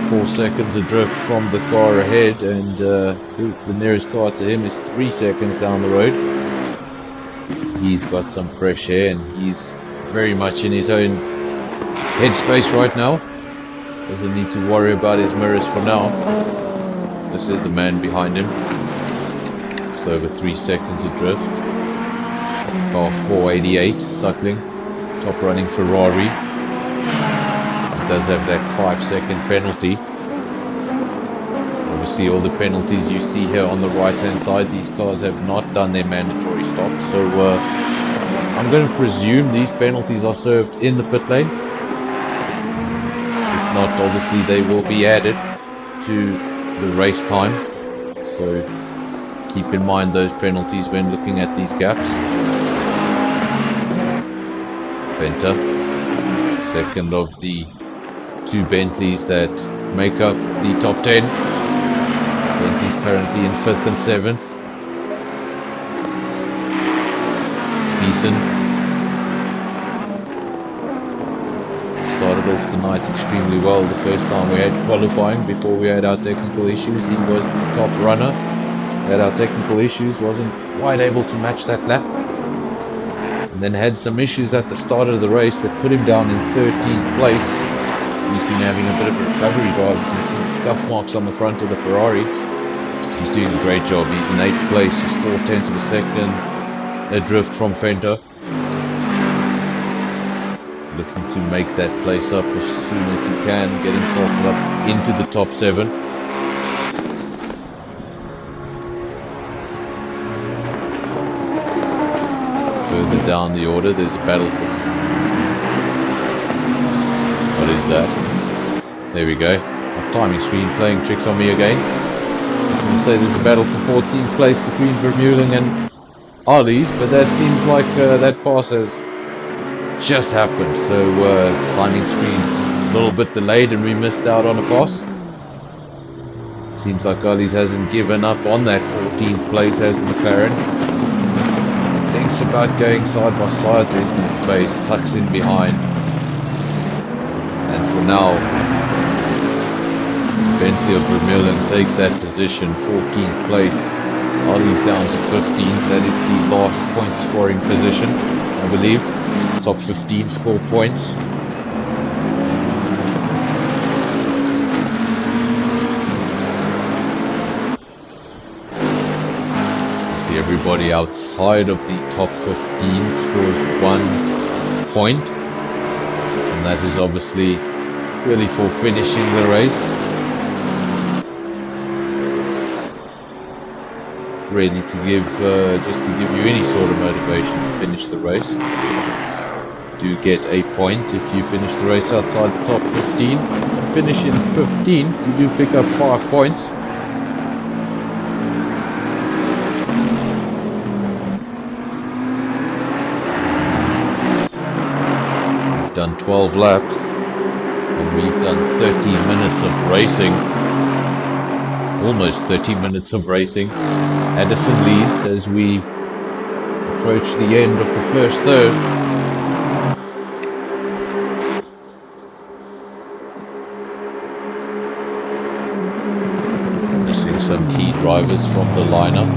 4 seconds adrift from the car ahead, and the nearest car to him is 3 seconds down the road. He's got some fresh air and he's very much in his own headspace right now. Doesn't need to worry about his mirrors for now. This is the man behind him. Just over 3 seconds adrift. Car 488, suckling. Top running Ferrari. Does have that 5-second penalty. Obviously all the penalties you see here on the right hand side, these cars have not done their mandatory stops, so I'm going to presume these penalties are served in the pit lane. If not, obviously they will be added to the race time, so keep in mind those penalties when looking at these gaps. Venter, second of the 2 Bentleys that make up the top 10. Bentley's currently in 5th and 7th. Beeson started off the night extremely well. The first time we had qualifying before we had our technical issues, he was the top runner. We had our technical issues, wasn't quite able to match that lap, and then had some issues at the start of the race that put him down in 13th place. He's been having a bit of a recovery drive. You can see the scuff marks on the front of the Ferrari. He's doing a great job. He's in 8th place, just 0.4 of a second adrift from Venter. Looking to make that place up as soon as he can, get himself up into the top 7. Further down the order, there's a battle for... What is that? There we go. My timing screen playing tricks on me again. I was going to say there's a battle for 14th place between Vermeulen and Arlies, but that seems like that pass has just happened. So timing screen's a little bit delayed and we missed out on a pass. Seems like Arlies hasn't given up on that 14th place as the McLaren. Thinks about going side by side. There's no space. Tucks in behind. And for now, Bentley of Vermeulen takes that position, 14th place. Ollie's down to 15th. That is the last point scoring position, I believe. Top 15 score points. See, everybody outside of the top 15 scores 1 point. And that is obviously really for finishing the race. Really to give, just to give you any sort of motivation to finish the race. You do get a point if you finish the race outside the top 15. Finish in 15th, you do pick up 5 points. Done 12 laps and we've done 30 minutes of racing, almost 30 minutes of racing. Addison leads as we approach the end of the first third. Missing some key drivers from the lineup.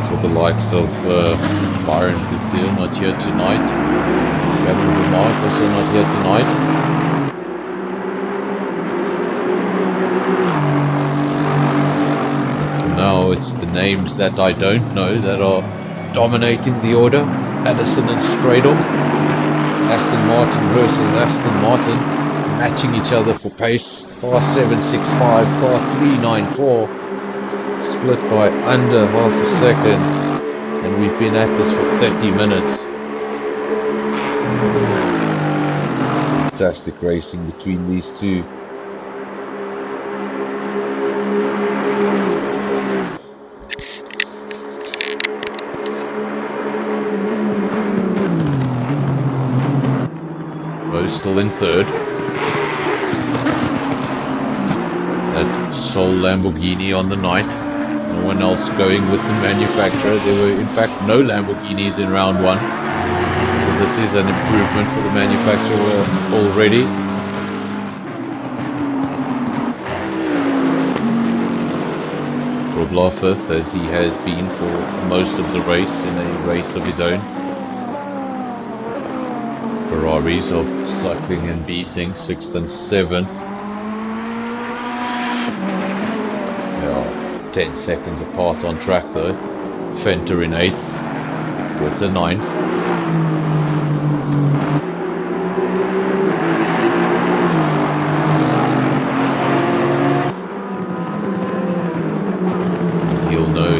For the likes of Byron Fitzgerald, not here tonight. Gavin Remark also not here tonight. For now, it's the names that I don't know that are dominating the order. Addison and Stradom. Aston Martin versus Aston Martin, matching each other for pace. Car 765, car 394. Split by under half a second, and we've been at this for 30 minutes. Fantastic racing between these two. still in third. That sole Lamborghini on the night. No one else going with the manufacturer. There were in fact no Lamborghinis in round 1. So this is an improvement for the manufacturer already. Rob fifth, as he has been for most of the race, in a race of his own. Ferraris of Cycling and Beasing 6th and 7th. They are 10 seconds apart on track though. Fenter in 8th, Britta 9th.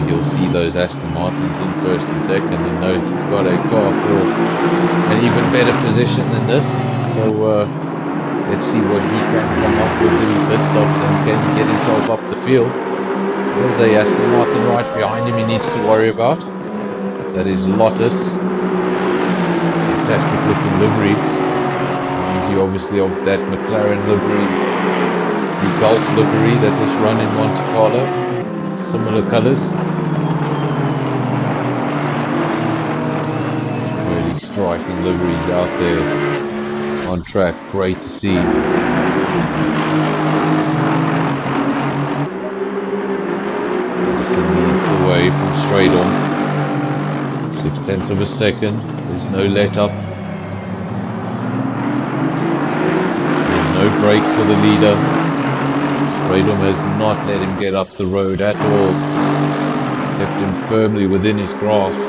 He'll see those Aston Martins in 1st and 2nd and know he's got a car for an even better position than this. So let's see what he can come up with in the pit stops, and can he get himself up the field. There's a Aston Martin right behind him he needs to worry about. That is Lotus. Fantastic looking livery. Reminds you obviously of that McLaren livery, the Golf livery that was run in Monte Carlo. Similar colours. Really striking liveries out there on track. Great to see. Edison leads the way from straight on. 6/10 of a second. There's no let up. There's no break for the leader. Freedom has not let him get up the road at all. Kept him firmly within his grasp.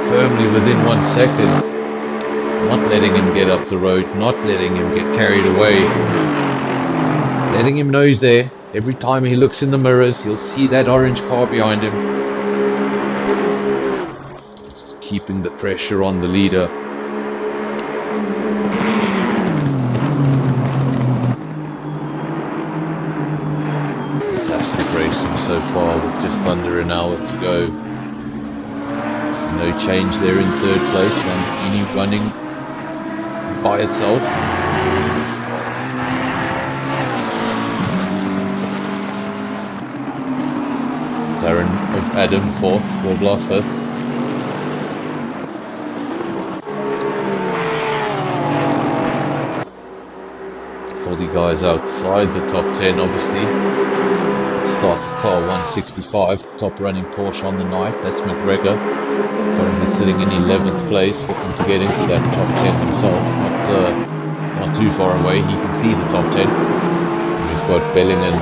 Firmly within 1 second. Not letting him get up the road. Not letting him get carried away. Letting him know he's there. Every time he looks in the mirrors, he'll see that orange car behind him. Just keeping the pressure on the leader. Racing so far with just under an hour to go. So no change there in 3rd place. Lamborghini running by itself. Darren of Adam 4th, Warbler 5th. For the guys outside the top 10 obviously. Start of car 165, top running Porsche on the night. That's McGregor, currently sitting in 11th place, looking to get into that top 10 himself. Not too far away, he can see the top 10. And we've got Bellingham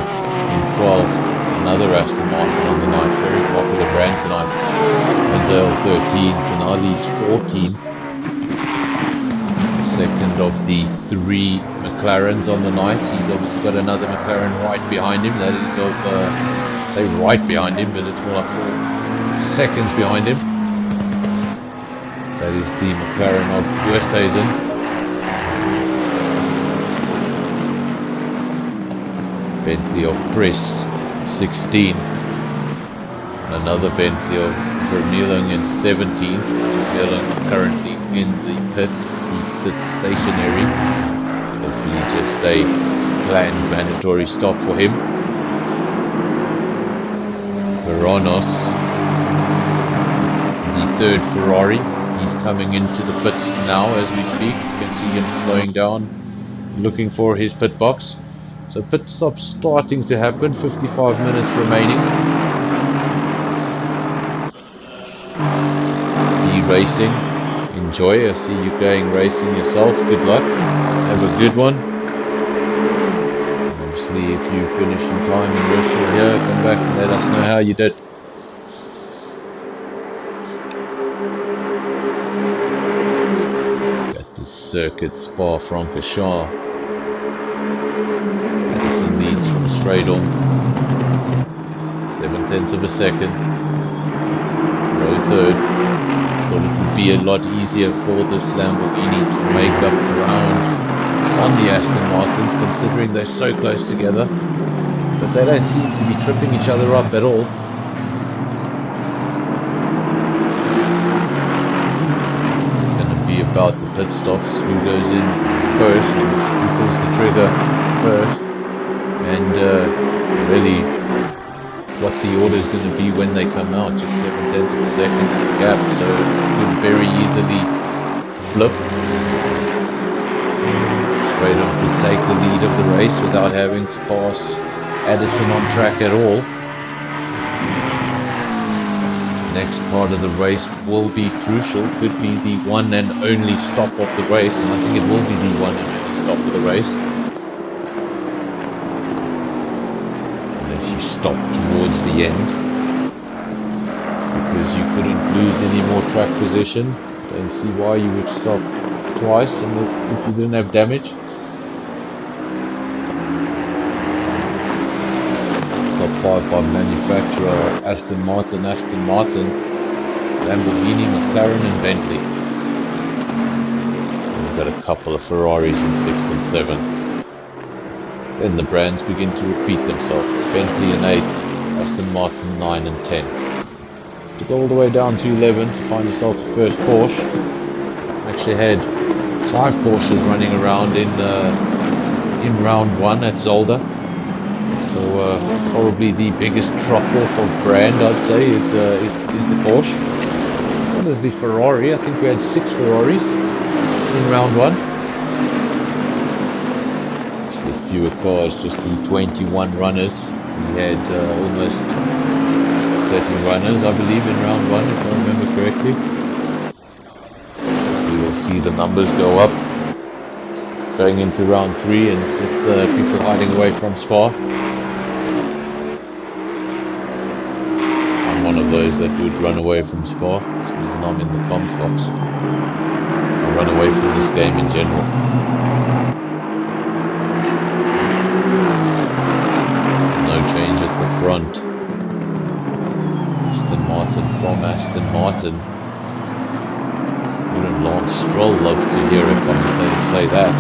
in 12th, another Aston Martin on the night, very popular brand tonight. Denzel 13th, and Ali's 14th. Second of the 3 McLarens on the night. He's obviously got another McLaren right behind him. That is of, say right behind him, but it's more like 4 seconds behind him. That is the McLaren of Westhuizen. Bentley of Press, 16. Another Bentley of Vermeulen in 17th. Vermeulen currently in the pits. He sits stationary. Hopefully just a planned mandatory stop for him. Veranos, the 3rd Ferrari. He's coming into the pits now as we speak. You can see him slowing down, looking for his pit box. So pit stop starting to happen, 55 minutes remaining. Racing, enjoy. I see you going racing yourself. Good luck, have a good one. Obviously if you finish in time and you're still here, come back and let us know how you did. At the circuit Spa-Francorchamps, Edison leads from straight on, 7/10 of a second. Row 3rd. Thought it would be a lot easier for this Lamborghini to make up ground on the Aston Martins, considering they're so close together, but they don't seem to be tripping each other up at all. It's going to be a about the pit stops, who goes in first, who pulls the trigger first, and really what the order is going to be when they come out. Just 0.7 of a second gap, so it could very easily flip. Straydom could take the lead of the race without having to pass Addison on track at all. Next part of the race will be crucial, could be the one and only stop of the race, and I think it will be the one and only stop of the race. Unless you stop towards the end, because you couldn't lose any more track position. Don't see why you would stop twice if you didn't have damage. Top 5 by manufacturer: Aston Martin, Lamborghini, McLaren and Bentley. And we've got a couple of Ferraris in 6th and 7th. Then the brands begin to repeat themselves. Bentley in 8th, Aston Martin 9 and 10. To go all the way down to 11 to find yourself the first Porsche. Actually had 5 Porsches running around in round 1 at Zolder. So probably the biggest drop-off of brand, I'd say, is the Porsche. What is the Ferrari? I think we had 6 Ferraris in round 1. Actually, fewer cars, just the 21 runners. We had almost 30 runners, I believe, in round 1, if I remember correctly. We will see the numbers go up going into round 3, and it's just people hiding away from Spa. I'm one of those that would run away from Spa. That's the reason I'm in the comms box. I run away from this game in general. No change at the front. Aston Martin from Aston Martin. Wouldn't Lance Stroll love to hear a commentator say that?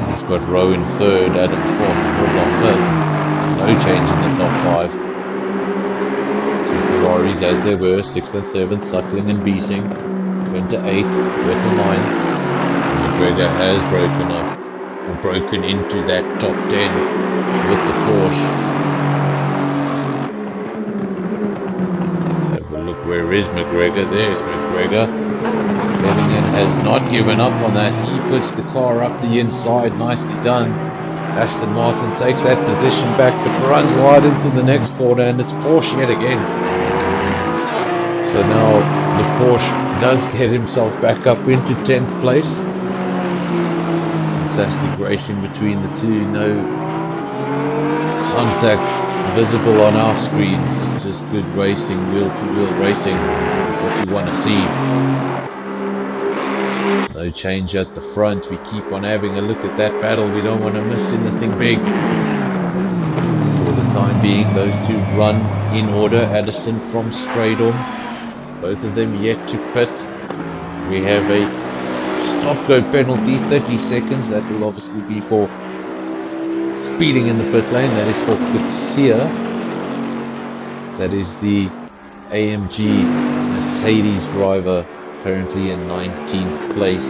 We've got Rowe in 3rd, Adam 4th, Wardlaw 5th. No change in the top 5. 2 Ferraris as they were, 6th and 7th, Suckling and Beasing. Trent 8, Vettel 9. And McGregor has broken up, or broken into that top 10 with the Porsche. Look, where is McGregor? There's McGregor. Bellingham has not given up on that. He puts the car up the inside. Nicely done. Aston Martin takes that position back, but runs wide into the next corner, and it's Porsche yet again. So now the Porsche does get himself back up into 10th place. Fantastic racing between the two. No contact visible on our screens. Just good racing, wheel-to-wheel racing, what you want to see. No change at the front. We keep on having a look at that battle. We don't want to miss anything big. For the time being, those two run in order. Addison from Straydom, both of them yet to pit. We have a stop-go penalty, 30 seconds. That will obviously be for speeding in the pit lane. That is for Kutsia. That is the AMG Mercedes driver, currently in 19th place.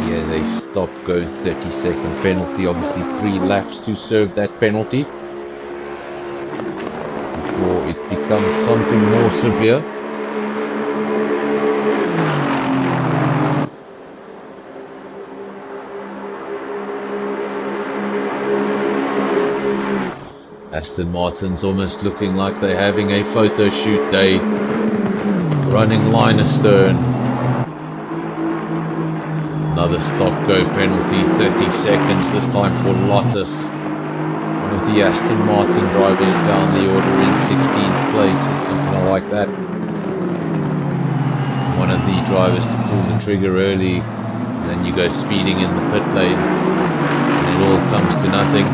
He has a stop-go 30-second penalty, obviously 3 laps to serve that penalty before it becomes something more severe. Aston Martin's almost looking like they're having a photo shoot day, running line astern. Another stop-go penalty, 30 seconds, this time for Lotus. One of the Aston Martin drivers down the order in 16th place. It's not going to like that. One of the drivers to pull the trigger early, and then you go speeding in the pit lane, and it all comes to nothing.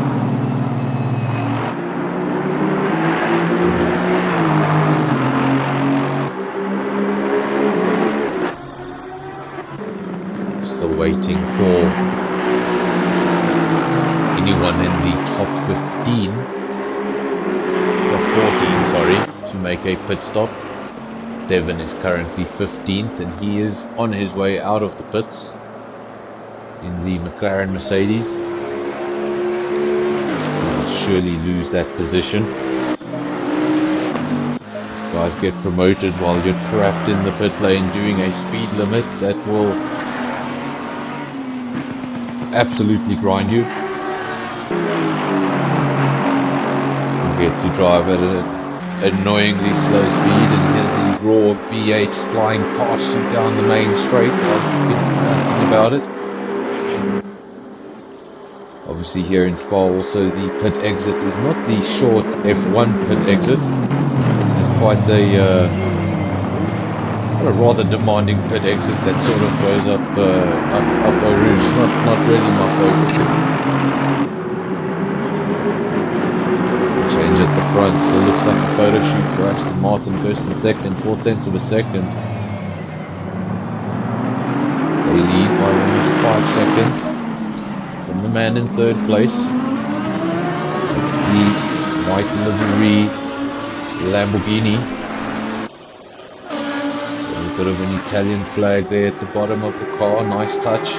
Waiting for anyone in the top 14, sorry, to make a pit stop. Devon is currently 15th, and he is on his way out of the pits in the McLaren Mercedes. He'll surely lose that position. These guys get promoted while you're trapped in the pit lane doing a speed limit that will absolutely grind you. You get to drive at an annoyingly slow speed and hear the raw V8s flying past you down the main straight while you can do nothing about it. Obviously here in Spa also the pit exit is not the short F1 pit exit. It's quite a rather demanding pit exit that sort of goes up Eau Rouge. Not really my favourite thing. Change at the front, so it looks like a photo shoot for Aston Martin, first and second, 4/10 of a second. They lead by almost 5 seconds from the man in third place. It's the white livery Lamborghini. A bit of an Italian flag there at the bottom of the car, nice touch.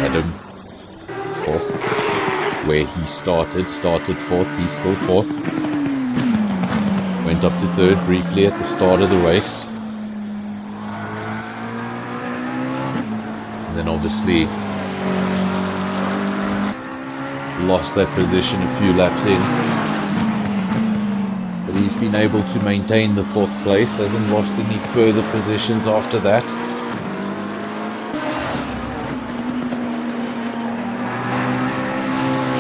Adam, fourth, where he started fourth, he's still fourth. Went up to third briefly at the start of the race. And then obviously lost that position a few laps in. But he's been able to maintain the fourth place, hasn't lost any further positions after that.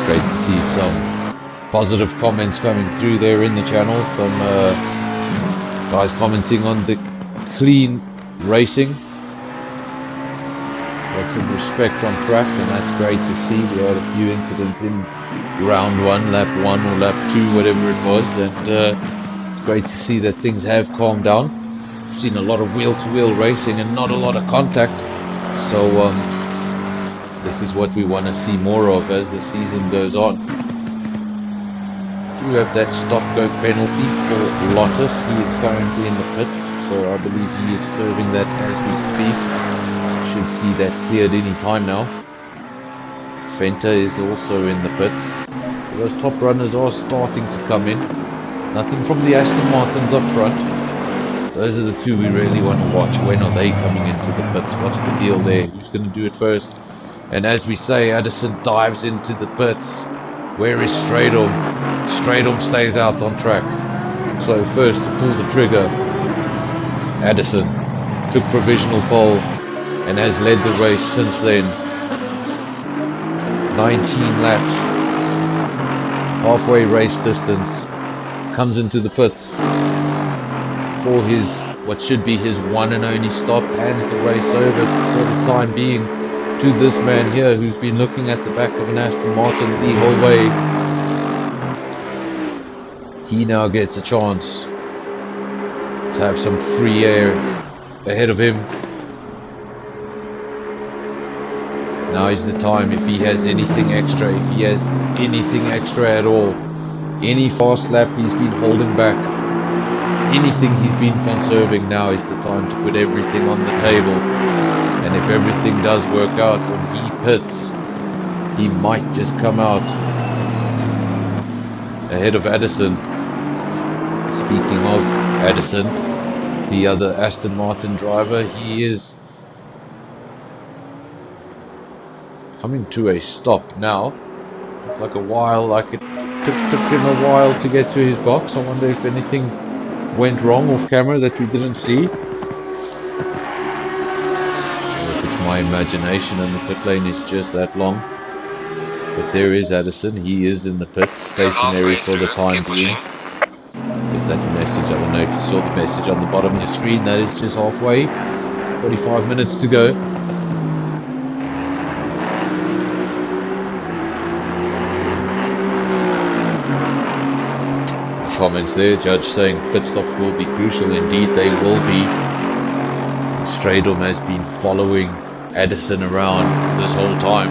Great to see some positive comments coming through there in the channel. Some guys commenting on the clean racing. Lots of respect on track, and that's great to see. We had a few incidents in round 1, lap 1 or lap 2, whatever it was, and it's great to see that things have calmed down. We've seen a lot of wheel-to-wheel racing and not a lot of contact, so this is what we want to see more of as the season goes on. We have that stop-go penalty for Lotus. He is currently in the pits, so I believe he is serving that as we speak. Should see that cleared any time now. Fenta is also in the pits. So those top runners are starting to come in. Nothing from the Aston Martins up front. Those are the two we really want to watch. When are they coming into the pits? What's the deal there? Who's going to do it first? And as we say, Addison dives into the pits. Where is Stradom? Stradom stays out on track. So first to pull the trigger, Addison took provisional pole and has led the race since then. 19 laps, halfway race distance, comes into the pits for his, what should be his one and only stop, hands the race over for the time being to this man here who's been looking at the back of an Aston Martin the whole way. He now gets a chance to have some free air ahead of him. Now is the time, if he has anything extra, if he has anything extra at all, any fast lap he's been holding back, anything he's been conserving, now is the time to put everything on the table. And if everything does work out when he pits, he might just come out ahead of Addison. Speaking of Addison, the other Aston Martin driver, he is coming to a stop now. Like it took him a while to get to his box. I wonder if anything went wrong off camera that we didn't see. If it's my imagination and the pit lane is just that long. But there is Addison. He is in the pits, stationary for the time being. Get that message. I don't know if you saw the message on the bottom of your screen. That is just halfway. 45 minutes to go. comments there. Judge saying pit stops will be crucial. Indeed, they will be. Stradom has been following Addison around this whole time,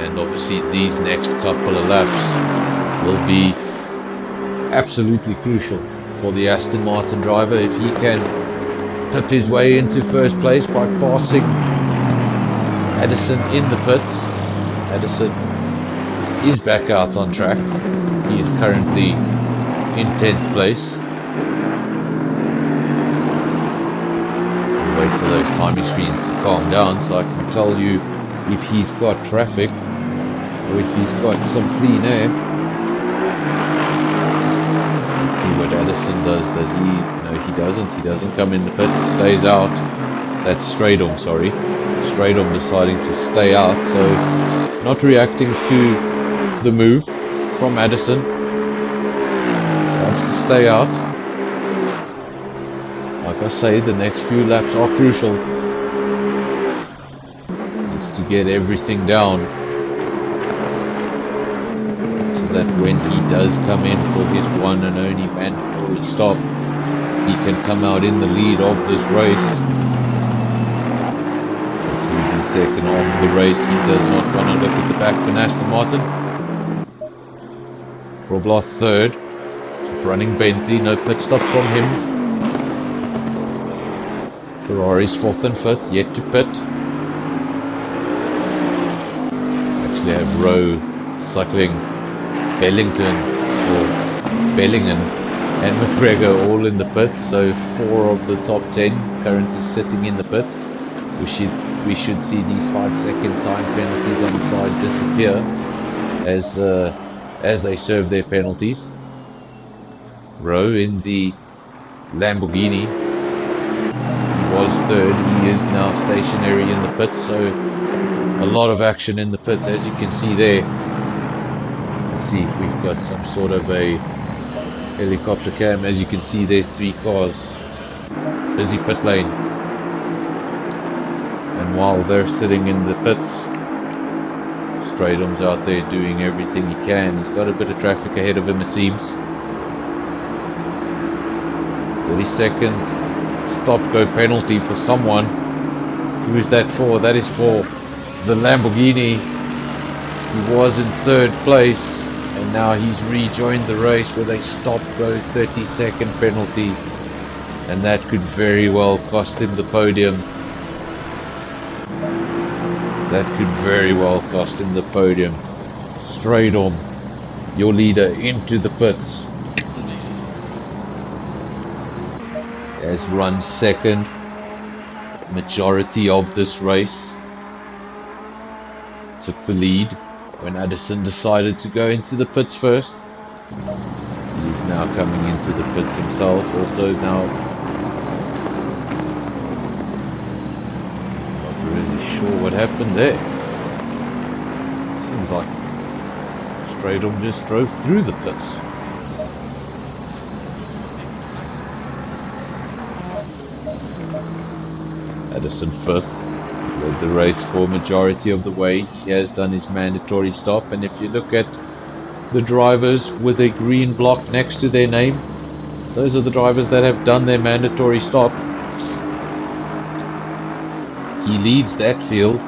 and obviously these next couple of laps will be absolutely crucial for the Aston Martin driver if he can pip his way into first place by passing Addison in the pits. Addison is back out on track. He is currently in 10th place. Wait for those timing screens to calm down so I can tell you if he's got traffic or if he's got some clean air. Let's see what Addison does. Does he? No, he doesn't. He doesn't come in the pits. Stays out. That's Stradom, sorry. Stradom deciding to stay out, so not reacting to the move from Addison. Decides to stay out. Like I say, the next few laps are crucial. Needs to get everything down so that when he does come in for his one and only mandatory stop, he can come out in the lead of this race. The second half of the race, he does not want to look at the back for Aston Martin. Roblar third, running Bentley, no pit stop from him. Ferrari's 4th and 5th, yet to pit. Actually have Rowe, Suckling, Bellington, or Bellingham, and McGregor all in the pits, so 4 of the top 10 currently sitting in the pits. We should see these 5-second time penalties on the side disappear as they serve their penalties. Rowe in the Lamborghini was third. He is now stationary in the pits, so a lot of action in the pits, as you can see there. Let's see if we've got some sort of a helicopter cam. As you can see there, 3 cars, busy pit lane. And while they're sitting in the pits, Stradom's out there doing everything he can. He's got a bit of traffic ahead of him, it seems. 30-second stop-go penalty for someone. Who is that for? That is for the Lamborghini. He was in 3rd place, and now he's rejoined the race with a stop-go 30-second penalty. And that could very well cost him the podium. That could very well cost him the podium. Stradom, your leader, into the pits. Has run 2nd majority of this race. Took the lead when Addison decided to go into the pits first. He's now coming into the pits himself. Also now sure what happened there. Seems like Stradom just drove through the pits. Addison 5th, led the race for majority of the way. He has done his mandatory stop, and if you look at the drivers with a green block next to their name, those are the drivers that have done their mandatory stop. He leads that field.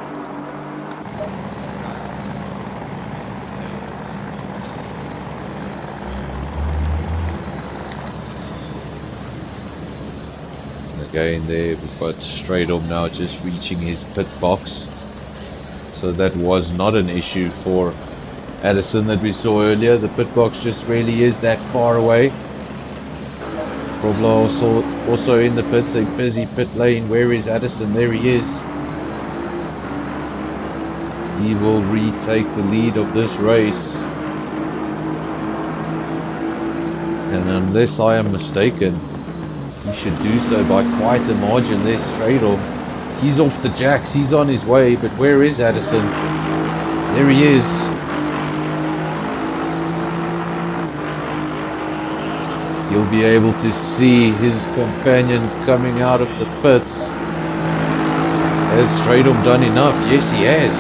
Again there we've got Stradom now just reaching his pit box. So that was not an issue for Addison that we saw earlier. The pit box just really is that far away. Roblar also in the pits, a busy pit lane. Where is Addison? There he is. He will retake the lead of this race. And unless I am mistaken, he should do so by quite a margin. There's Stradom. He's off the jacks. He's on his way. But where is Addison? There he is. You'll be able to see his companion coming out of the pits. Has Stradom done enough? Yes, he has.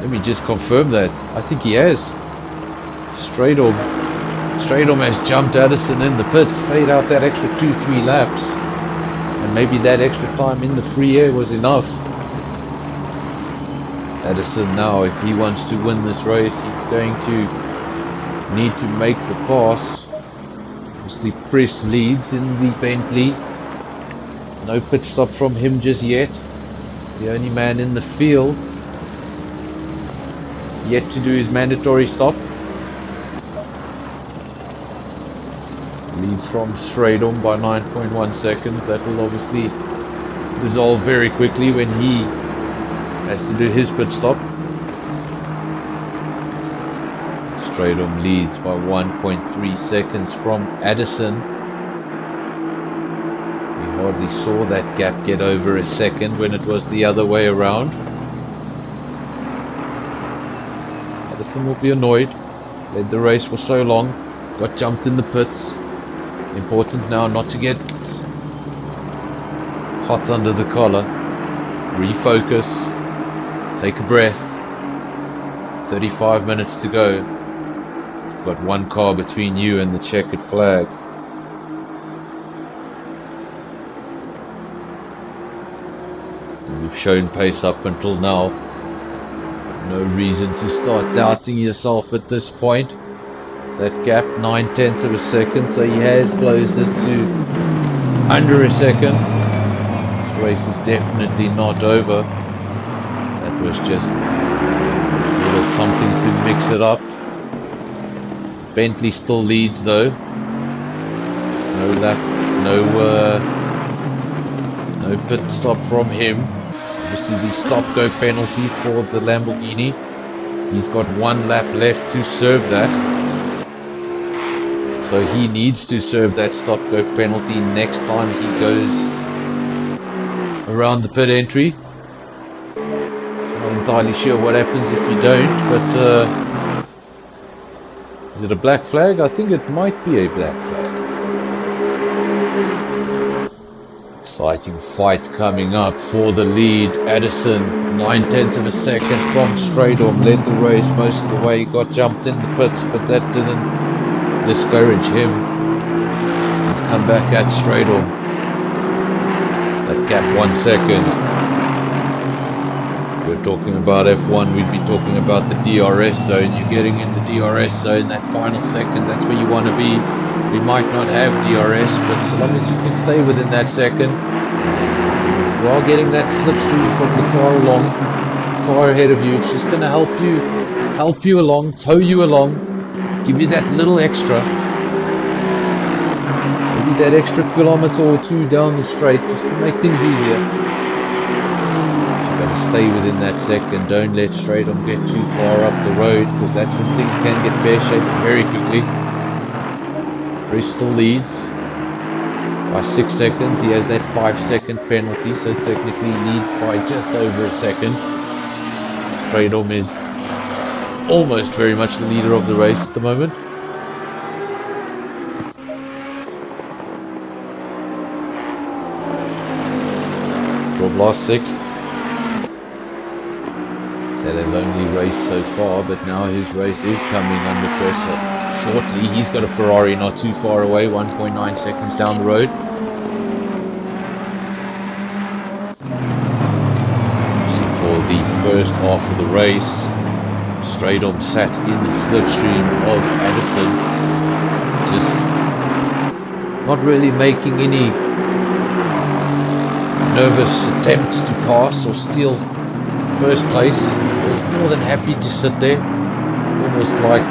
Let me just confirm that. I think he has. Stradom Stradom has jumped Addison in the pits, stayed out that extra 2-3 laps, and maybe that extra time in the free air was enough. Addison now, if he wants to win this race, he's going to need to make the pass. Obviously Priest leads in the Bentley. No pit stop from him just yet. The only man in the field yet to do his mandatory stop. Leads from Stradom by 9.1 seconds. That will obviously dissolve very quickly when he has to do his pit stop. Stradom leads by 1.3 seconds from Addison. We hardly saw that gap get over a second when it was the other way around. Addison will be annoyed. Led the race for so long, got jumped in the pits. Important now not to get hot under the collar. Refocus. Take a breath. 35 minutes to go. Got one car between you and the checkered flag. You've shown pace up until now. No reason to start doubting yourself at this point. That gap 9/10 of a second, so he has closed it to under a second. This race is definitely not over. That was just a little something to mix it up. Bentley still leads though. No lap, no pit stop from him. Obviously the stop-go penalty for the Lamborghini. He's got one lap left to serve that. So he needs to serve that stop-go penalty next time he goes around the pit entry. Not entirely sure what happens if you don't, but is it a black flag? I think it might be a black flag. Exciting fight coming up for the lead. Addison, 9/10 of a second from Stradom, led the race most of the way. He got jumped in the pits, but that didn't discourage him. He's come back at Stradom. That gap 1 second. We're talking about F1, we'd be talking about the DRS zone. You're getting in the DRS zone, that final second, that's where you want to be. We might not have DRS, but so long as you can stay within that second, you are getting that slipstream from the car ahead of you. It's just going to help you along, tow you along, give you that little extra, maybe that extra kilometer or two down the straight, just to make things easier. You've got to stay within that second. Don't let Stradom get too far up the road, because that's when things can get pear-shaped very quickly. Bristol leads by 6 seconds. He has that 5-second penalty, so technically leads by just over a second. Stradom is almost very much the leader of the race at the moment. Rob last 6th. He's had a lonely race so far, but now his race is coming under pressure. Shortly, he's got a Ferrari not too far away, 1.9 seconds down the road. See, for the first half of the race, Stradom sat in the slipstream of Addison, just not really making any nervous attempts to pass or steal first place. He was more than happy to sit there, almost like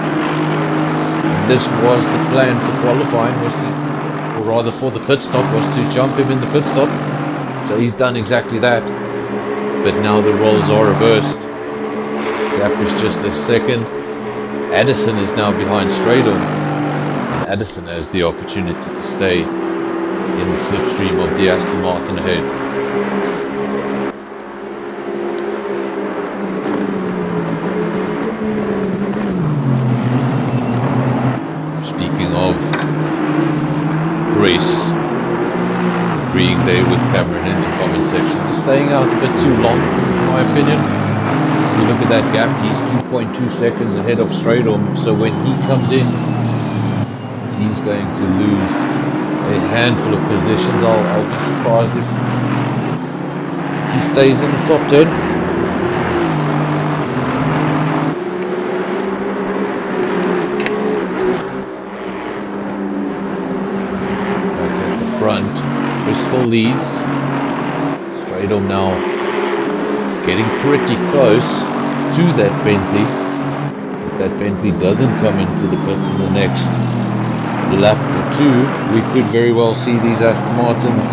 this was the plan for qualifying, was to, or rather for the pit stop, was to jump him in the pit stop. So he's done exactly that. But now the roles are reversed. Gap is just a second. Addison is now behind Stradom, and Addison has the opportunity to stay in the slipstream of the Aston Martin ahead. Of Brace agreeing there with Cameron in the comment section. He's staying out a bit too long, in my opinion. If you look at that gap, he's 2.2 seconds ahead of Stradom, so when he comes in he's going to lose a handful of positions. I'll be surprised if he stays in the top 10. Back at the front, Bristol leads. Stradom now getting pretty close to that Bentley. If that Bentley doesn't come into the pits in the next lap or two, we could very well see these Aston Martins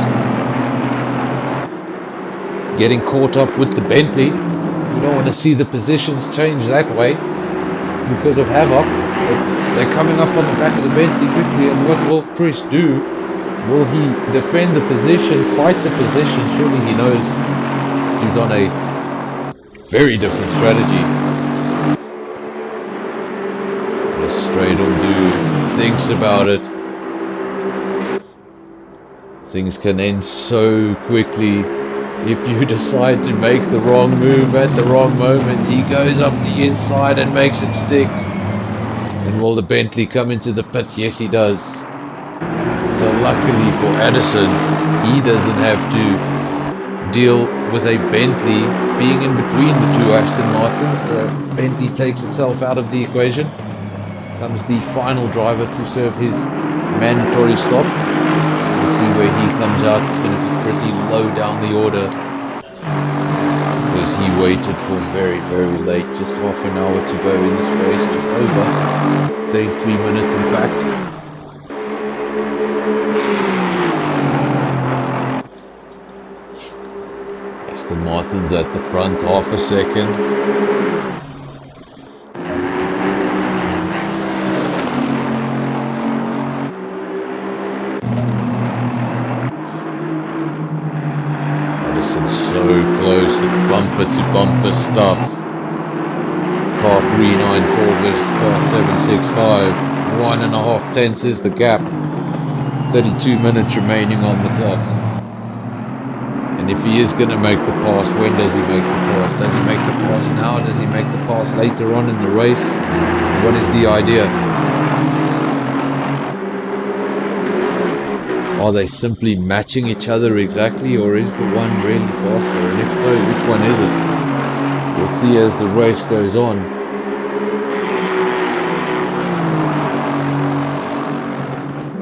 getting caught up with the Bentley. We don't want to see the positions change that way because of havoc. They're coming up on the back of the Bentley quickly, and what will Chris do? Will he defend the position, fight the position? Surely he knows he's on a very different strategy. What does Stradom do? Thinks about it. Things can end so quickly if you decide to make the wrong move at the wrong moment. He goes up the inside and makes it stick. And will the Bentley come into the pits? Yes, he does. So luckily for Addison, he doesn't have to deal with a Bentley being in between the two Aston Martins. The Bentley takes itself out of the equation. Comes the final driver to serve his mandatory stop. We'll see where he comes out. It's going to be pretty low down the order because he waited for very, very late. Just half an hour to go in this race, just over 33 minutes in fact. Aston Martin's at the front, half a second. So close, it's bumper to bumper stuff. Car 394 versus car 765. 1.5 tenths is the gap. 32 minutes remaining on the clock. And if he is going to make the pass, when does he make the pass? Does he make the pass now? Does he make the pass later on in the race? What is the idea? Are they simply matching each other exactly, or is the one really faster? And if so, which one is it? We'll see as the race goes on.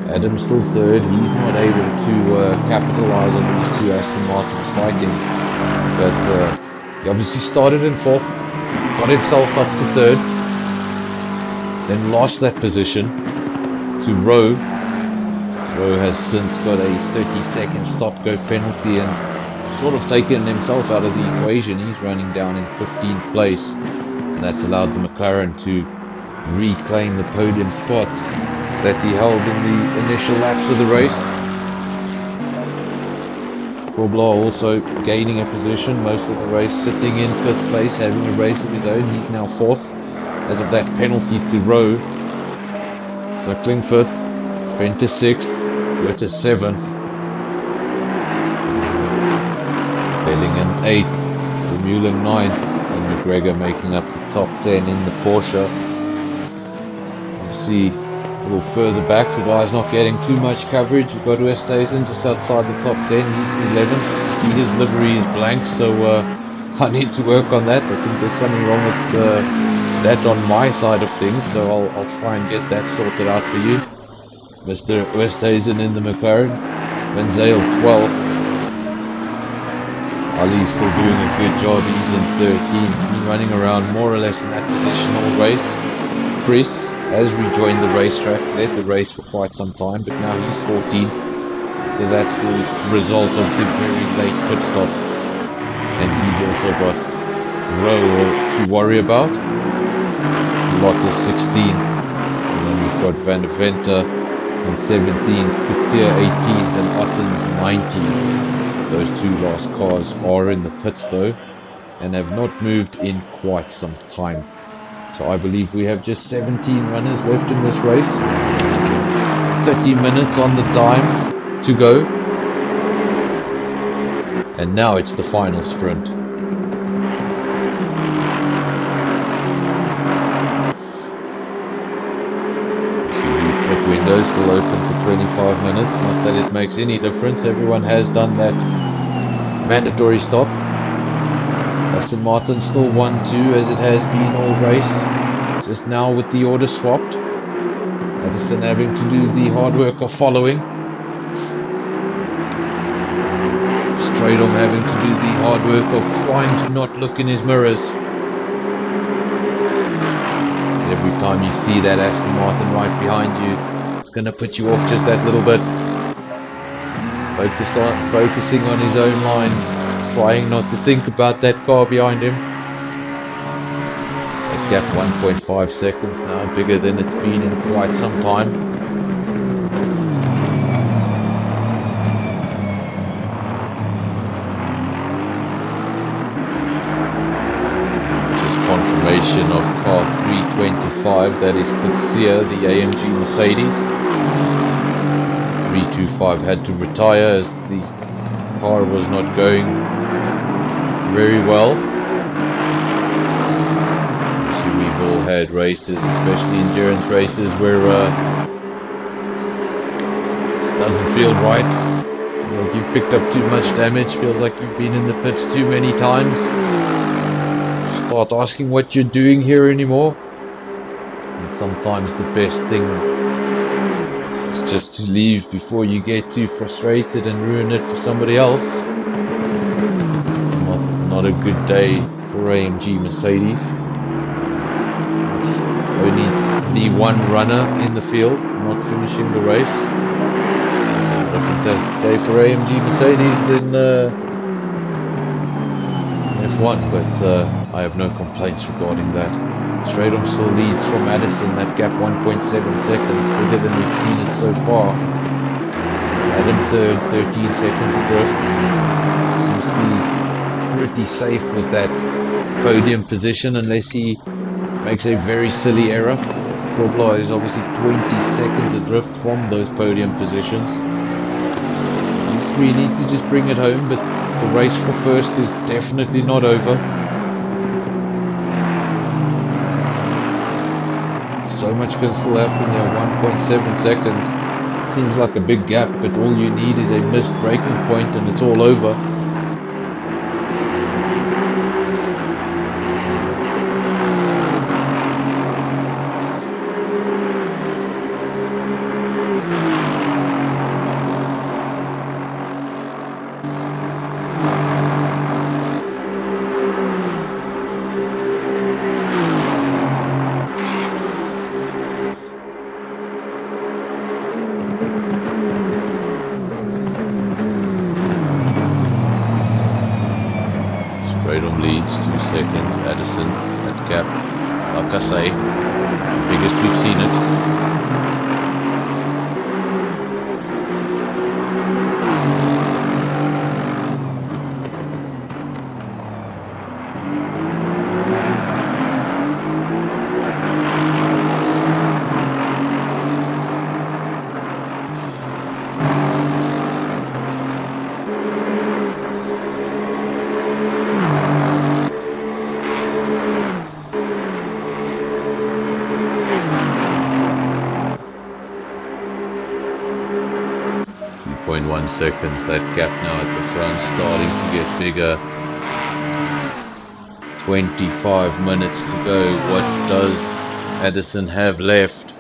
Adam's still third. He's not able to capitalize on these two Aston Martins fighting. But he obviously started in fourth, got himself up to third, then lost that position to Rowe. Rowe has since got a 30-second stop-go penalty and sort of taken himself out of the equation. He's running down in 15th place, and that's allowed the McLaren to reclaim the podium spot that he held in the initial laps of the race. Courtblanc also gaining a position most of the race, sitting in 5th place, having a race of his own. He's now 4th as of that penalty to Rowe. Circling 5th, Venter 6th, Witter 7th, Bellingham 8th, Vermeulen 9th, and McGregor making up the top 10 in the Porsche. You see a little further back, the guy's not getting too much coverage. We've got Westhuizen just outside the top 10, he's 11th. You see his livery is blank, so I need to work on that. I think there's something wrong with that on my side of things, so I'll try and get that sorted out for you. Mr. Westhuizen in the McLaren, Van Zyl 12th. Ali's still doing a good job, he's in 13th. He's running around more or less in that position all race. Chris has rejoined the racetrack, led the race for quite some time, but now he's 14th. So that's the result of the very late pit stop. And he's also got Rowe to worry about. Lotte 16th. And then we've got Van der Venter in 17th, Kutsia 18th, and Ottens 19th. Those two last cars are in the pits though, and have not moved in quite some time. So I believe we have just 17 runners left in this race. 30 minutes on the dime to go. And now it's the final sprint. See the pit windows. still open for 25 minutes. Not that it makes any difference. Everyone has done that mandatory stop. Aston Martin still 1-2 as it has been all race. Just now with the order swapped. Addison having to do the hard work of following. Stradom having to do the hard work of trying to not look in his mirrors. Every time you see that Aston Martin right behind you, it's going to put you off just that little bit. Focusing on his own line, trying not to think about that car behind him. That gap 1.5 seconds now, bigger than it's been in quite some time. Confirmation of car 325, that is Kutsia, the AMG Mercedes. 325 had to retire as the car was not going very well. See, we've all had races, especially endurance races, where this doesn't feel right. Feels like you've picked up too much damage, feels like you've been in the pits too many times. Start asking what you're doing here anymore. And sometimes the best thing is just to leave before you get too frustrated and ruin it for somebody else. Not a good day for AMG Mercedes. Only the one runner in the field, not finishing the race. So what a fantastic day for AMG Mercedes in F1, but I have no complaints regarding that. Stradom still leads from Addison, that gap 1.7 seconds, bigger than we've seen it so far. Adam third, 13 seconds adrift. Seems to be pretty safe with that podium position unless he makes a very silly error. Probla is obviously 20 seconds adrift from those podium positions. These three need to just bring it home, but the race for first is definitely not over. So much can still happen here. 1.7 seconds. Seems like a big gap, but all you need is a missed braking point and it's all over. Leads 2 seconds. Addison, that gap, like I say, biggest we've seen it. Seconds, that gap now at the front starting to get bigger. 25 minutes to go. What does Addison have left?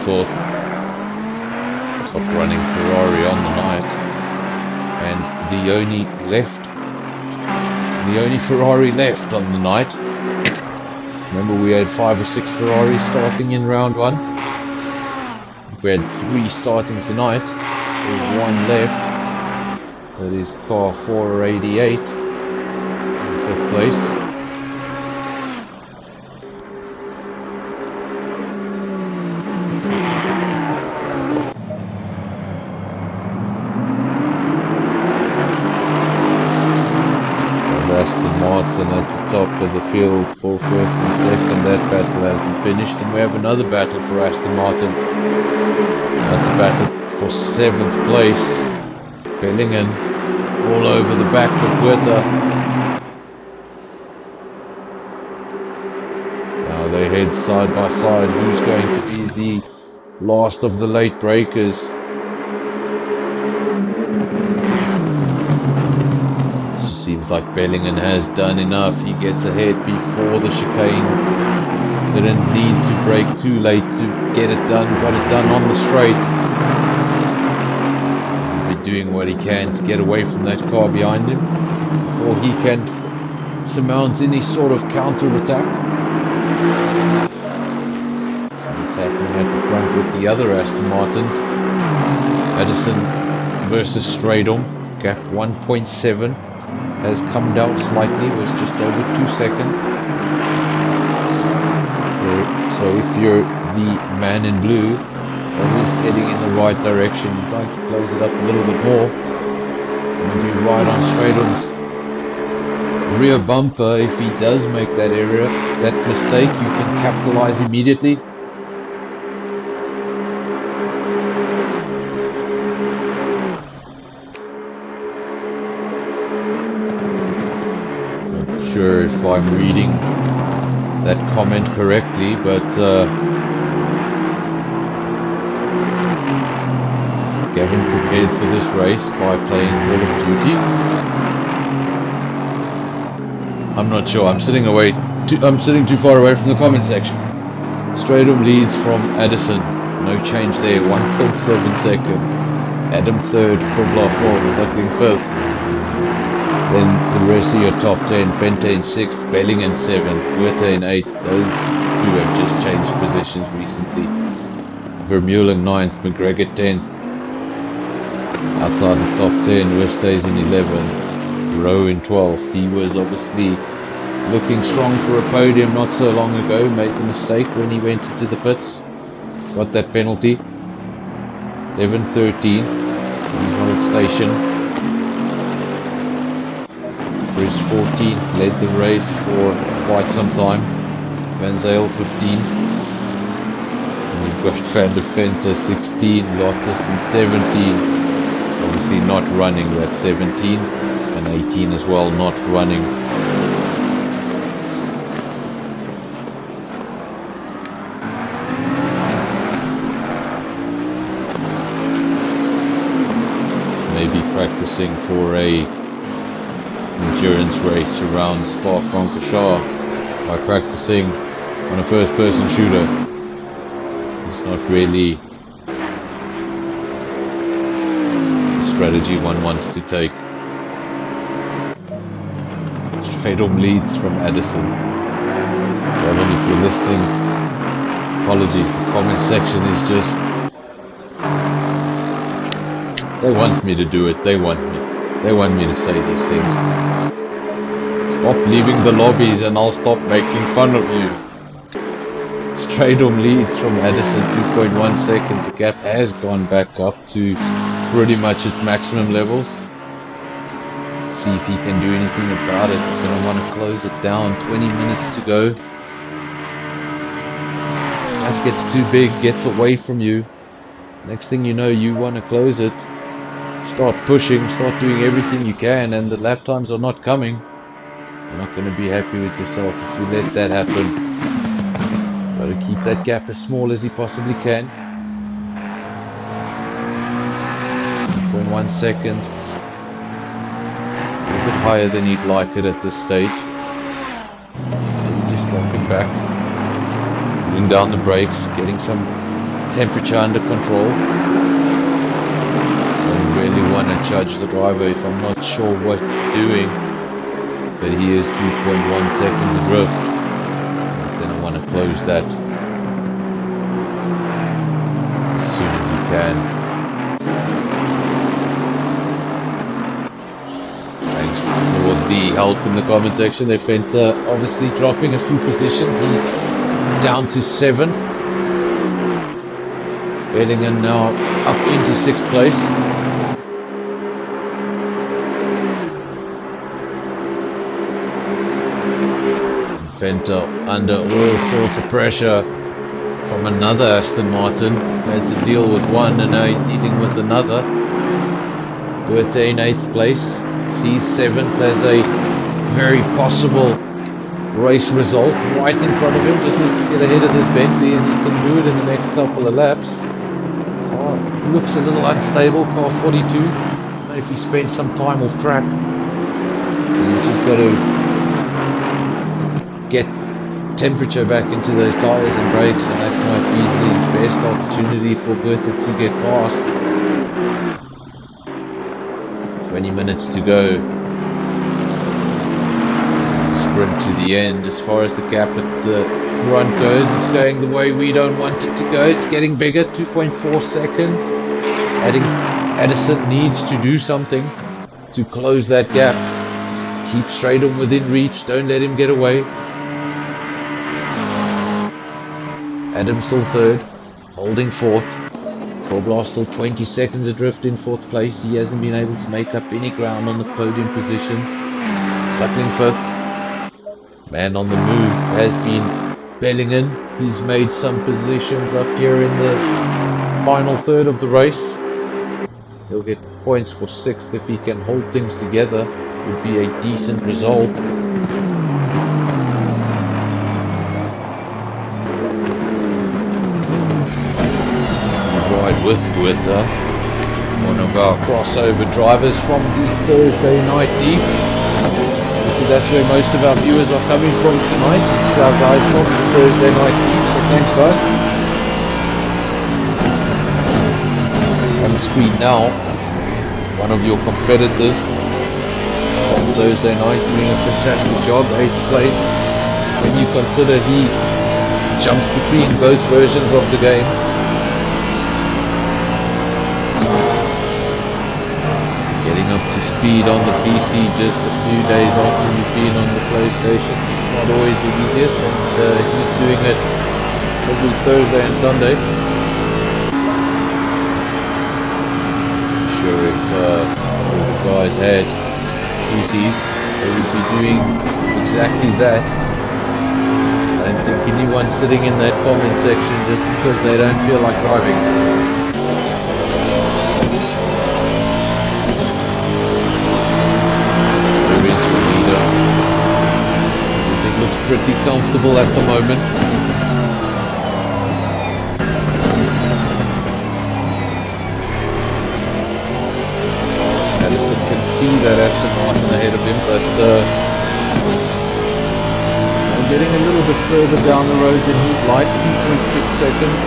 Fourth, top running Ferrari on the night, and the only Ferrari left on the night. Remember, we had 5 or 6 Ferraris starting in round 1. We had 3 starting tonight. There's 1 left. That is car 488 in 5th place. Aston Martin at the top of the field for first and second. That battle hasn't finished, and we have another battle for Aston Martin. That's a battle for 7th place. Bellingham all over the back of Witter. side by side. Who's going to be the last of the late breakers? Seems like Bellingham has done enough. He gets ahead before the chicane. Didn't need to brake too late to get it done. Got it done on the straight. He'll be doing what he can to get away from that car behind him, or he can surmount any sort of counter attack. See what's happening at the front with the other Aston Martins. Addison versus Stradom. Gap 1.7. has come down slightly, was just over 2 seconds. So if you're the man in blue, always heading in the right direction, you'd like to close it up a little bit more. And do right on Stradom's rear bumper. If he does make that mistake, you can capitalize immediately. Sure if I'm reading that comment correctly, but getting prepared for this race by playing Call of Duty. I'm not sure. I'm sitting too far away from the comment section. Stradom leads from Addison. No change there. 1.7 seconds. Adam third. Koblar fourth. Suckling fifth. Then the rest of your top 10, Fente in 6th, Bellingham 7th, Huerta in 8th. Those two have just changed positions recently. Vermeulen 9th, McGregor 10th. Outside the top 10, West stays in 11th, Rowe in 12th. He was obviously looking strong for a podium not so long ago, made the mistake when he went into the pits. He's got that penalty. Devon 13th, he's on station. Chris 14th, led the race for quite some time. Van Zyl 15th. And you've got Van der Vente 16, Lottis in 17. Obviously not running, that 17. And 18 as well, not running. Maybe practicing for a endurance race around Spa-Francorchamps by practicing on a first-person shooter. It's not really the strategy one wants to take. Stradom leads from Addison. Gavin, if you're listening, apologies, the comment section is just... they want me to do it, they want me to say these things. Stop leaving the lobbies and I'll stop making fun of you. Stradom leads from Addison 2.1 seconds. The gap has gone back up to pretty much its maximum levels. Let's see if he can do anything about it. He's going to want to close it down. 20 minutes to go. That gets too big, gets away from you. Next thing you know, you want to close it. Start pushing, start doing everything you can, and the lap times are not coming. You're not going to be happy with yourself if you let that happen. Got to keep that gap as small as you possibly can. 1 second. A little bit higher than you'd like it at this stage. Maybe just dropping back. Pulling down the brakes, getting some temperature under control. Really want to judge the driver if I'm not sure what he's doing, but he is 2.1 seconds adrift. He's going to want to close that as soon as he can. Thanks for the help in the comment section. Fente obviously dropping a few positions. He's down to 7th. Bellingham now up into 6th place. Fente under all sorts of pressure from another Aston Martin. Had to deal with one and now he's dealing with another. Huerta in 8th place. Sees 7th as a very possible race result right in front of him. Just needs to get ahead of this Bentley and he can do it in the next couple of laps. Car looks a little unstable, car 42. I don't know if he spent some time off track. He's just got to get temperature back into those tyres and brakes, and that might be the best opportunity for Goethe to get past. 20 minutes to go. Sprint to the end. As far as the gap at the front goes, it's going the way we don't want it to go. It's getting bigger, 2.4 seconds. Addison needs to do something to close that gap. Keep straight on within reach, don't let him get away. Adam's still third, holding fourth. Corblar still 20 seconds adrift in fourth place. He hasn't been able to make up any ground on the podium positions. Suckling fifth. Man on the move has been Bellingham. He's made some positions up here in the final third of the race. He'll get points for sixth if he can hold things together. Would be a decent result. Ride with Goethe, one of our crossover drivers from the Thursday night deep. So that's where most of our viewers are coming from tonight. It's our guys from the Thursday night deep, so thanks guys. On the screen now, one of your competitors on Thursday night doing a fantastic job, 8th place. When you consider he jumps between both versions of the game. Getting up to speed on the PC just a few days after you've been on the PlayStation. It's not always the easiest, and he's doing it every Thursday and Sunday. I'm sure if all the guys had PCs, they would be doing exactly that. I don't think anyone's sitting in that comment section just because they don't feel like driving. There is your leader. Everything looks pretty comfortable at the moment. Addison can see that Aston Martin ahead of him, but getting a little bit further down the road than he'd like, 2.6 seconds.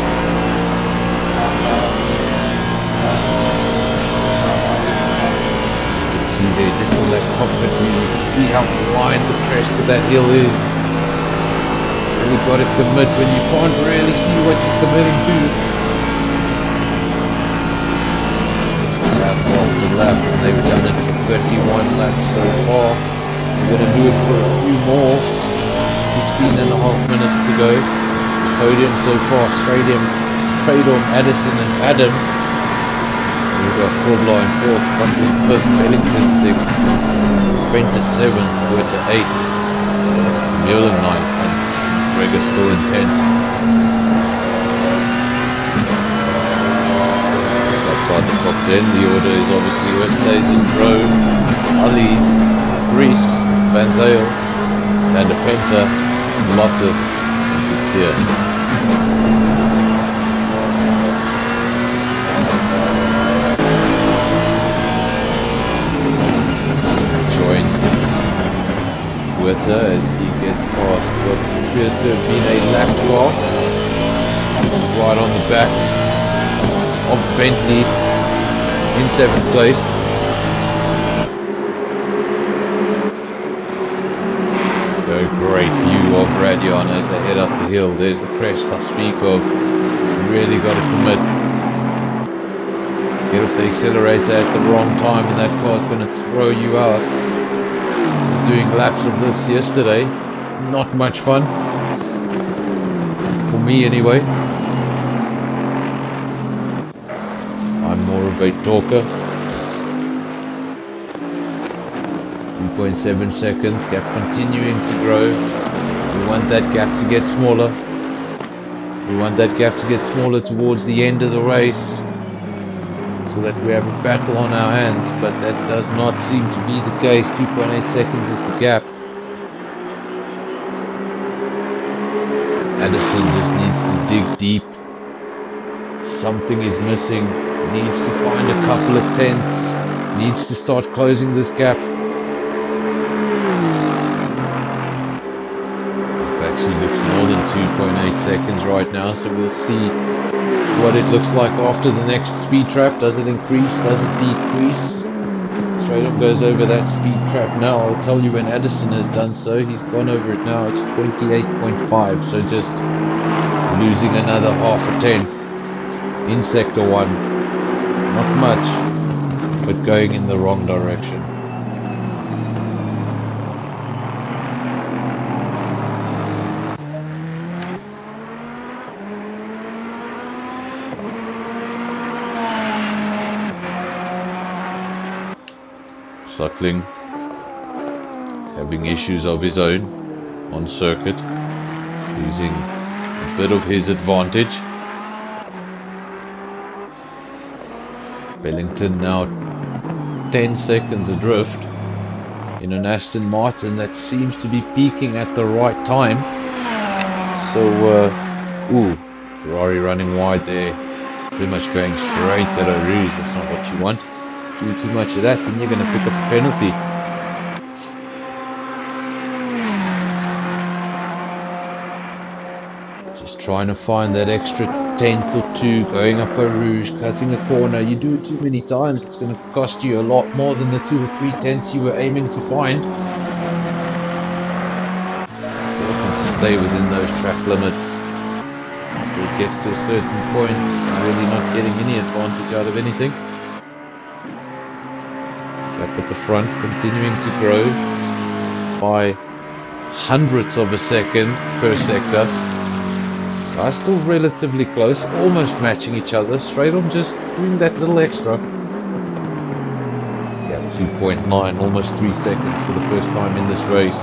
You can see there just on that cockpit view, you can see how wide the crest of that hill is. Really got to commit when you can't really see what you're committing to. Lap after lap, and they've done it for 31 laps so far. We're going to do it for a few more. 16 and a half minutes to go. The podium so far, straight on Addison and Adam. We've got Corblar in fourth, Suckling fifth, Bellington sixth, Venter seventh, Goethe eighth, Mueller ninth, and Gregor still in 10th. Just outside the top 10, the order is obviously Westhuizen, Rome, Ali's, Greece, Van Zyl, Van der Venter, Lottis, and Fitzia. Join Goethe as he gets past what appears to have been a lap car right on the back of Bentley in 7th place. Great view of Radion as they head up the hill. There's the crest I speak of. You really got to commit. Get off the accelerator at the wrong time and that car's going to throw you out. I was doing laps of this yesterday. Not much fun. For me anyway. I'm more of a talker. 2.7 seconds, gap continuing to grow. We want that gap to get smaller. We want that gap to get smaller towards the end of the race so that we have a battle on our hands, but that does not seem to be the case. 2.8 seconds is the gap. Addison just needs to dig deep. Something is missing. Needs to find a couple of tenths. Needs to start closing this gap. Actually looks more than 2.8 seconds right now, so we'll see what it looks like after the next speed trap. Does it increase? Does it decrease? Straight up goes over that speed trap now. I'll tell you when Addison has done so. He's gone over it now. It's 28.5, so just losing another half a tenth in sector 1. Not much, but going in the wrong direction. Suckling having issues of his own on circuit, losing a bit of his advantage. Bellington now 10 seconds adrift in an Aston Martin that seems to be peaking at the right time. So, Ferrari running wide there, pretty much going straight at a ruse. That's not what you want. Do too much of that and you're going to pick up a penalty. Just trying to find that extra tenth or two, going up a rouge, cutting a corner. You do it too many times, it's going to cost you a lot more than the 2 or 3 tenths you were aiming to find. Important to stay within those track limits. After it gets to a certain point, you're really not getting any advantage out of anything. Up at the front, continuing to grow by hundredths of a second per sector. Guys still relatively close, almost matching each other. Straight on just doing that little extra. Yeah, 2.9, almost 3 seconds for the first time in this race.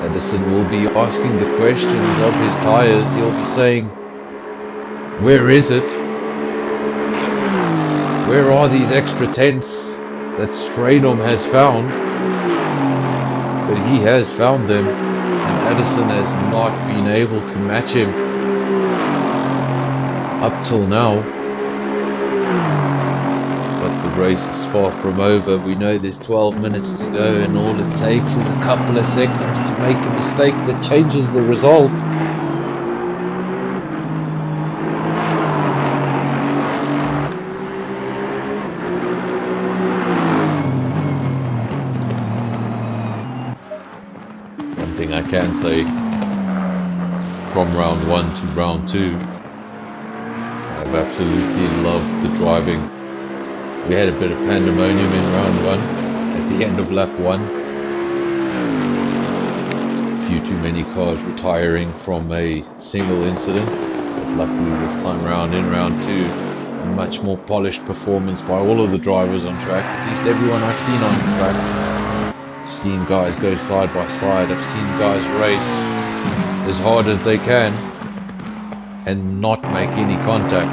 Addison will be asking the questions of his tyres. He'll be saying, where is it? Where are these extra tenths that Stradom has found? But he has found them, and Addison has not been able to match him up till now. But the race is far from over. We know there's 12 minutes to go, and all it takes is a couple of seconds to make a mistake that changes the result. I can say from round 1 to round 2, I've absolutely loved the driving. We had a bit of pandemonium in round 1 at the end of lap 1. A few too many cars retiring from a single incident, but luckily this time round in round 2, a much more polished performance by all of the drivers on track, at least everyone I've seen on the track. I've seen guys go side by side, I've seen guys race as hard as they can and not make any contact.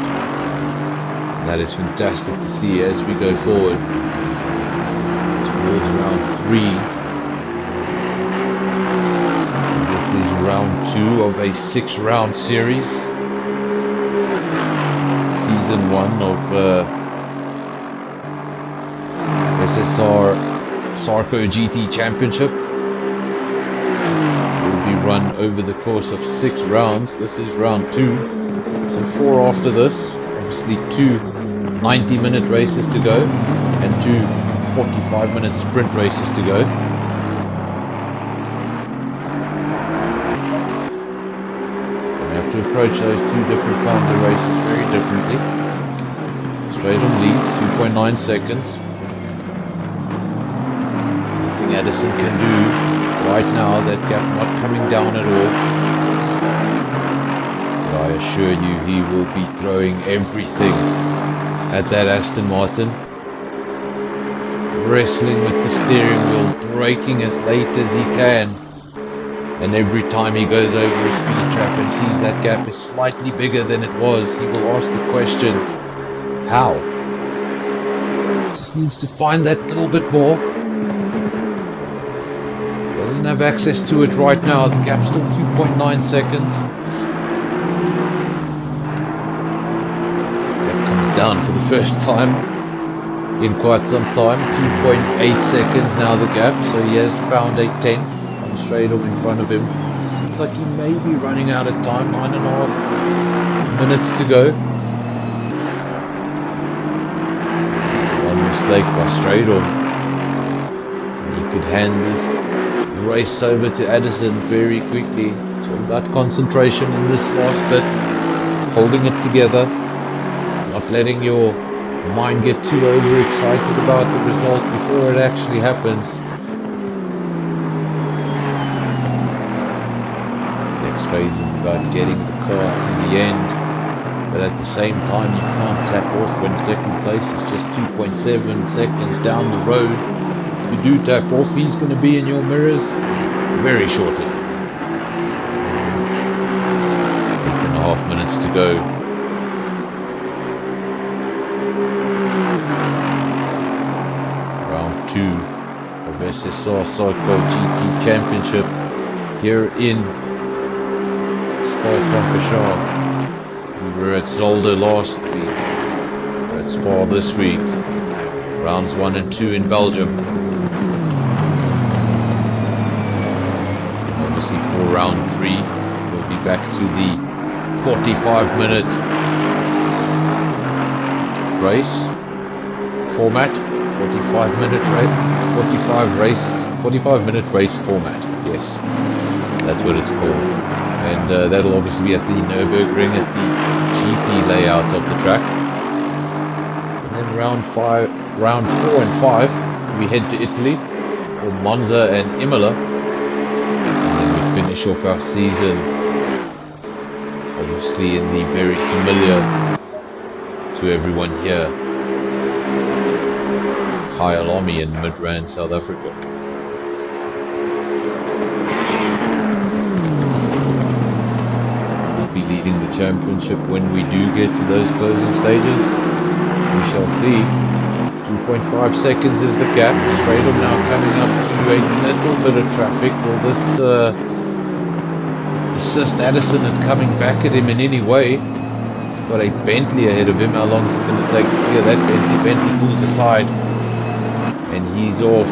And that is fantastic to see as we go forward towards round 3. So this is round 2 of a 6-round series. Season 1 of SSR Sarco GT Championship will be run over the course of 6 rounds. This is round 2, so 4 after this. Obviously 2 90-minute races to go and 2 45-minute sprint races to go. You have to approach those 2 different kinds of races very differently. Straight on leads, 2.9 seconds. Addison can do right now, that gap not coming down at all. But I assure you he will be throwing everything at that Aston Martin, wrestling with the steering wheel, braking as late as he can, and every time he goes over a speed trap and sees that gap is slightly bigger than it was, he will ask the question, how? Just needs to find that little bit more. have access to it right now. The gap's still 2.9 seconds. That comes down for the first time in quite some time. 2.8 seconds now the gap, so he has found a 10th on straight up in front of him. Seems like he may be running out of time. 9.5 minutes to go. One mistake by Stradom. He could hand this race over to Addison very quickly. It's all about concentration in this last bit. Holding it together. Not letting your mind get too overexcited about the result before it actually happens. Next phase is about getting the car to the end, but at the same time you can't tap off when second place is just 2.7 seconds down the road. If you do tap off, he's going to be in your mirrors very shortly. 8.5 minutes to go. Round 2 of SSR Sarco GT Championship here in Spa-Francorchamps. We were at Zolder last week. We're at Spa this week. Rounds 1 and 2 in Belgium. Obviously for round 3 we'll be back to the 45-minute race format. 45-minute race format. Yes, that's what it's called. And that'll obviously be at the Nürburgring at the GP layout of the track. And then round 4 and 5 we head to Italy for Monza and Imola. And then we finish off our season obviously in the very familiar to everyone here Kyalami in Midrand, South Africa. We'll be leading the championship when we do get to those closing stages. We shall see. 2.5 seconds is the gap. Stradom now coming up to a little bit of traffic. Will this assist Addison in coming back at him in any way? He's got a Bentley ahead of him. How long is it going to take to clear that Bentley? Bentley pulls aside. And he's off.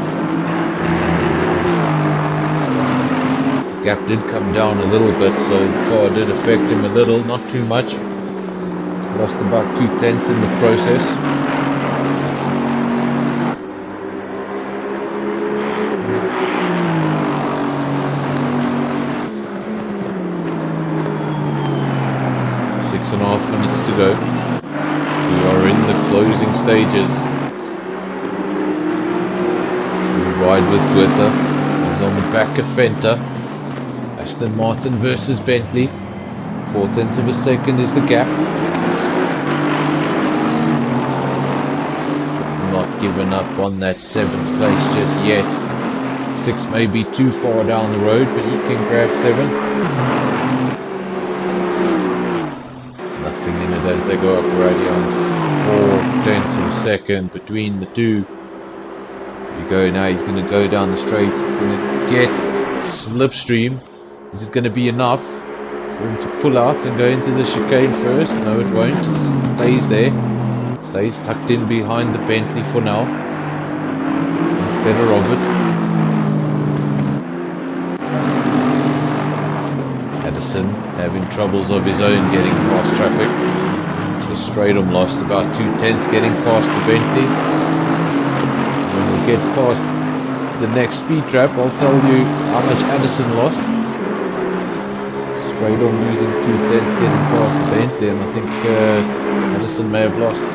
The gap did come down a little bit, so the car did affect him a little, not too much. Lost about 0.2 in the process. Six and a half minutes to go. We are in the closing stages. Ride with Twitter. He's on the back of Fenta. Aston Martin versus Bentley. 0.4 of a second is the gap. He's not given up on that 7th place just yet. 6 may be too far down the road, but he can grab 7th. Nothing in it as they go up already on just 0.4 of a second between the two. Go now, he's going to go down the straight, he's going to get slipstream. Is it going to be enough for him to pull out and go into the chicane first? No, it won't. He stays there, stays tucked in behind the Bentley for now. Thinks better of it. Addison having troubles of his own getting past traffic. So Stradom lost about 0.2 getting past the Bentley. When we get past the next speed trap, I'll tell you how much Addison lost. Stradom losing 0.2 getting past the Bentley, and I think Addison may have lost a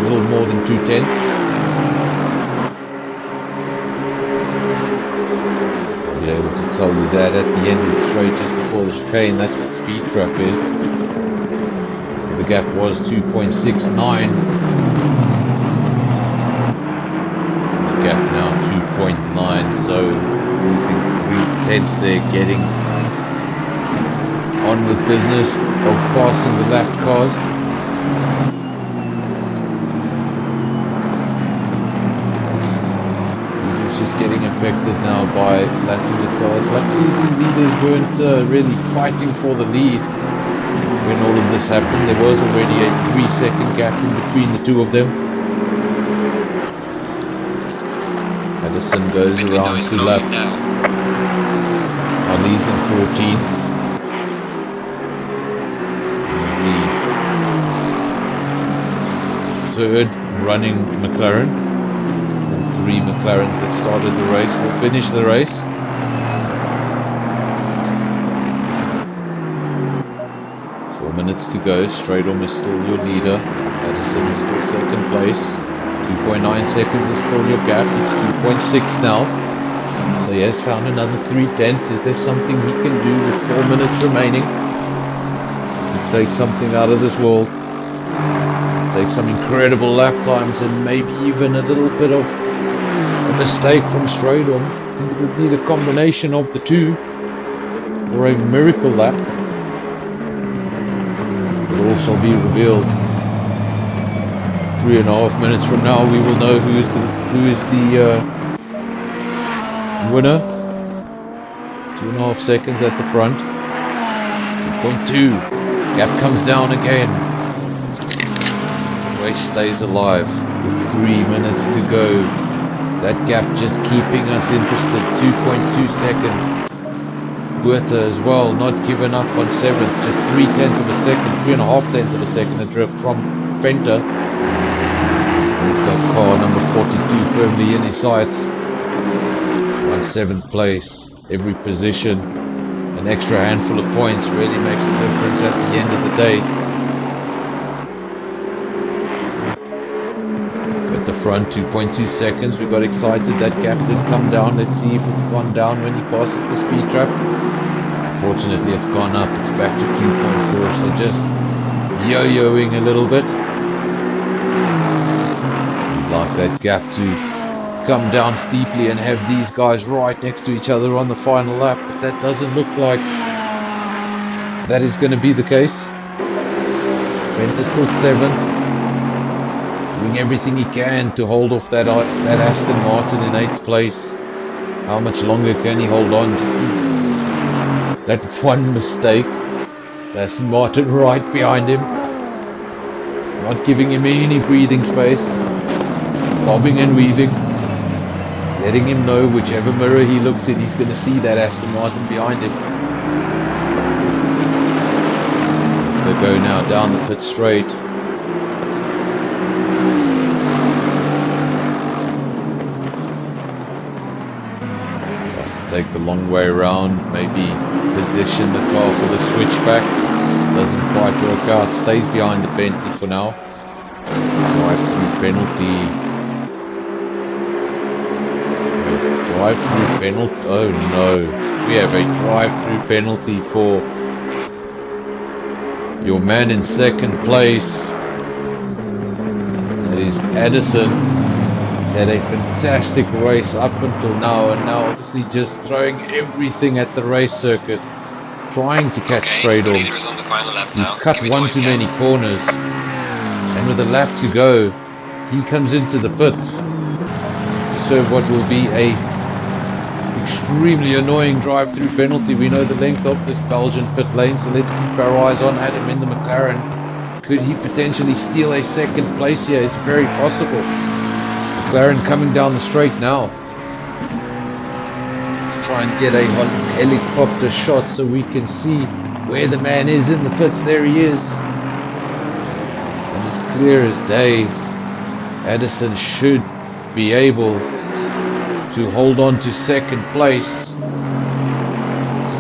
little more than 0.2. I'll be able to tell you that at the end of the straight just before the chicane. That's what speed trap is. So the gap was 2.69. Gap now 2.9, so losing 0.3 there, getting on with business of passing the lapped cars. He's just getting a affected now by lap-minute cars. Luckily the leaders weren't really fighting for the lead when all of this happened. There was already a 3-second gap in between the two of them. Addison goes around to lap. Ali's in 14th. The third running McLaren. All 3 McLarens that started the race will finish the race. Minutes to go. Stradom is still your leader. Addison is still second place. 2.9 seconds is still your gap. It's 2.6 now. So he has found another 3/10. Is there something he can do with 4 minutes remaining? Take something out of this world. Take some incredible lap times and maybe even a little bit of a mistake from Stradom. I think it would need a combination of the two or a miracle lap. All shall be revealed. 3.5 minutes from now, we will know who is the winner. 2.5 seconds at the front. 2.2. Gap comes down again. The race stays alive with 3 minutes to go. That gap just keeping us interested. 2.2 seconds. Buerta as well, not giving up on 7th, just 3/10 of a second, 3.5 of a second adrift from Fenter. He's got car number 42 firmly in his sights. On 7th place, every position, an extra handful of points really makes a difference at the end of the day. At the front, 2.2 seconds, we got excited, that gap did come down. Let's see if it's gone down when he passes the speed trap. Fortunately it's gone up, it's back to 2.4, so just yo-yoing a little bit. We'd like that gap to come down steeply and have these guys right next to each other on the final lap, but that doesn't look like that is going to be the case. Fenter still 7th, doing everything he can to hold off that Aston Martin in 8th place. How much longer can he hold on? Just that one mistake. Aston Martin right behind him, not giving him any breathing space, bobbing and weaving, letting him know whichever mirror he looks in, he's going to see that Aston Martin behind him. If they go now down the pit straight, take the long way around, maybe position the car for the switchback. Doesn't quite work out, stays behind the Bentley for now. Drive-through penalty. Drive-through penalty. Oh no, we have a drive-through penalty for your man in second place. That is Addison. Had a fantastic race up until now, and now obviously just throwing everything at the race circuit, trying to catch Stradom. He's cut one too many corners, and with a lap to go, he comes into the pits to serve what will be a extremely annoying drive-through penalty. We know the length of this Belgian pit lane, so let's keep our eyes on Adam in the McLaren. Could he potentially steal a second place here? It's very possible. McLaren coming down the straight now. Let's try and get a helicopter shot so we can see where the man is in the pits. There he is. And as clear as day, Addison should be able to hold on to second place.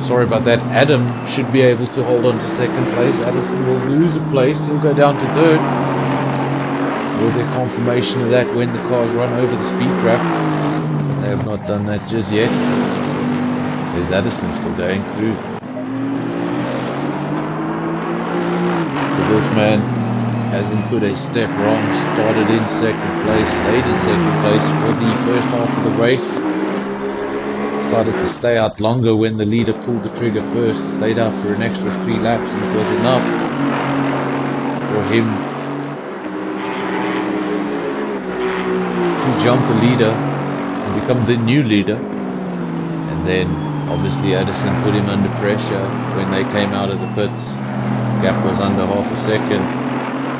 Sorry about that. Adam should be able to hold on to second place. Addison will lose a place. He'll go down to 3rd. Will get confirmation of that when the cars run over the speed trap. They have not done that just yet. There's Addison still going through. So this man hasn't put a step wrong. Started in second place, stayed in second place for the first half of the race. Decided to stay out longer when the leader pulled the trigger first. Stayed out for an extra 3 laps, and it was enough for him to jump the leader and become the new leader. And then obviously Addison put him under pressure when they came out of the pits. Gap was under half a second,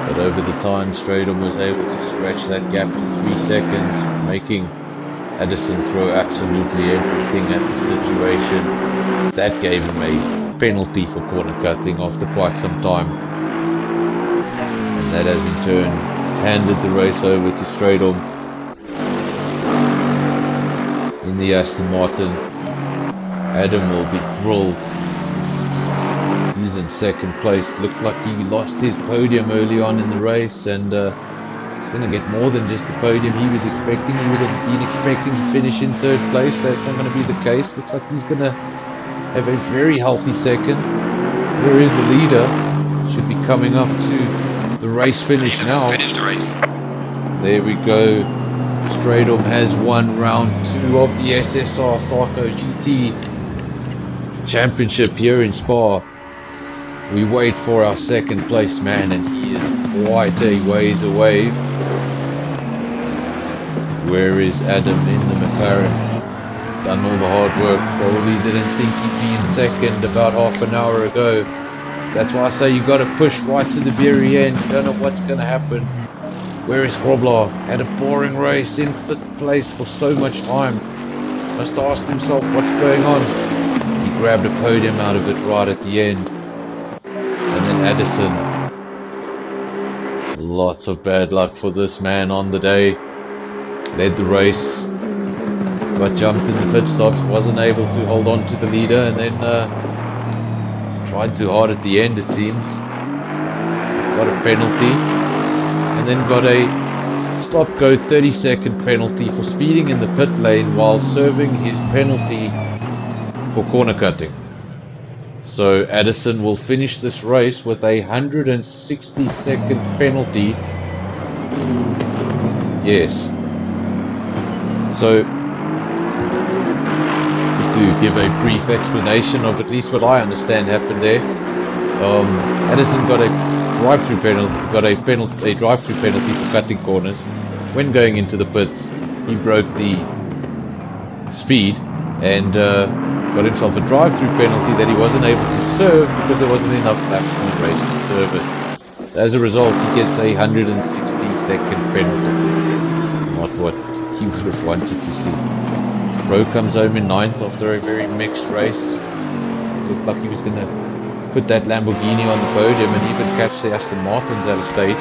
but over the time Stradom was able to stretch that gap to 3 seconds, making Addison throw absolutely everything at the situation. That gave him a penalty for corner cutting after quite some time, and that has in turn handed the race over to Stradom in the Aston Martin. Adam will be thrilled. He's in second place. Looked like he lost his podium early on in the race, and he's going to get more than just the podium he was expecting. He would have been expecting to finish in third place. That's not going to be the case. Looks like he's going to have a very healthy second. Where is the leader? Should be coming up to the race finish now. Finish the race. There we go. Stradom has won round 2 of the SSR Sarco GT Championship here in Spa. We wait for our second place man, and he is quite a ways away. Where is Adam in the McLaren? He's done all the hard work. Probably didn't think he'd be in second about half an hour ago. That's why I say you got to push right to the very end. You don't know what's going to happen. Where is Grobler? Had a boring race in 5th place for so much time. Must have asked himself what's going on. He grabbed a podium out of it right at the end. And then Addison. Lots of bad luck for this man on the day. Led the race, got jumped in the pit stops, wasn't able to hold on to the leader, and then tried too hard at the end, it seems. Got a penalty, and then got a stop-go 30-second penalty for speeding in the pit lane while serving his penalty for corner cutting. So Addison will finish this race with a 160-second penalty. Yes. So, just to give a brief explanation of at least what I understand happened there. Addison got a drive-through penalty, a drive-through penalty for cutting corners. When going into the pits, he broke the speed and got himself a drive-through penalty that he wasn't able to serve because there wasn't enough laps in the race to serve it. So as a result, he gets a 160-second penalty. Not what he would have wanted to see. Rowe comes home in 9th after a very mixed race. Looked like he was going to put that Lamborghini on the podium and even catch the Aston Martins at a stage.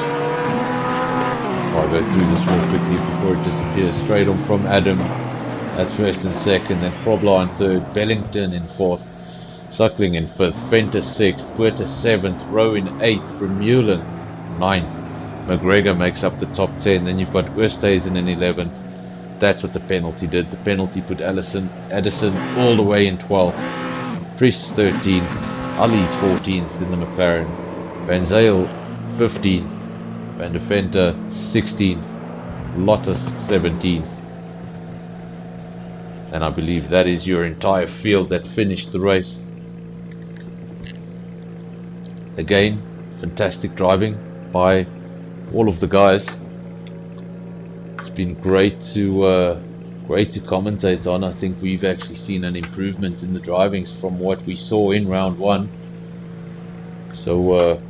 I'll go through this real quickly before it disappears. Straight on from Adam at 1st and 2nd, then Probla in 3rd, Bellington in 4th, Suckling in 5th, Venter 6th, Puerta 7th, Rowe in 8th, Vermeulen 9th. McGregor makes up the top 10. Then you've got Oosthuizen in 11th. That's what the penalty did. The penalty put Addison all the way in 12th. Pries 13th. Ali's 14th in the McLaren. Van Zyl 15th. Van der Venter 16th. Lottis 17th. And I believe that is your entire field that finished the race. Again, fantastic driving by all of the guys. It's been great to commentate on. I think we've actually seen an improvement in the drivings from what we saw in round 1. So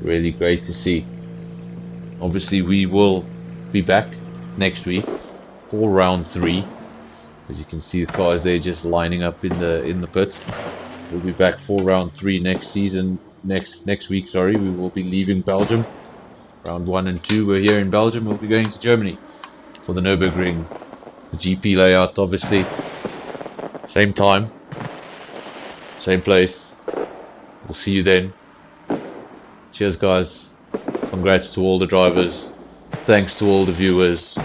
really great to see. Obviously we will be back next week for round 3. As you can see, the cars there just lining up in the pits. We'll be back for round 3 next week. Sorry, we will be leaving Belgium. Round 1 and 2 we're here in Belgium. We'll be going to Germany for the Nürburgring, the GP layout, obviously. Same time, same place. We'll see you then. Cheers, guys. Congrats to all the drivers. Thanks to all the viewers.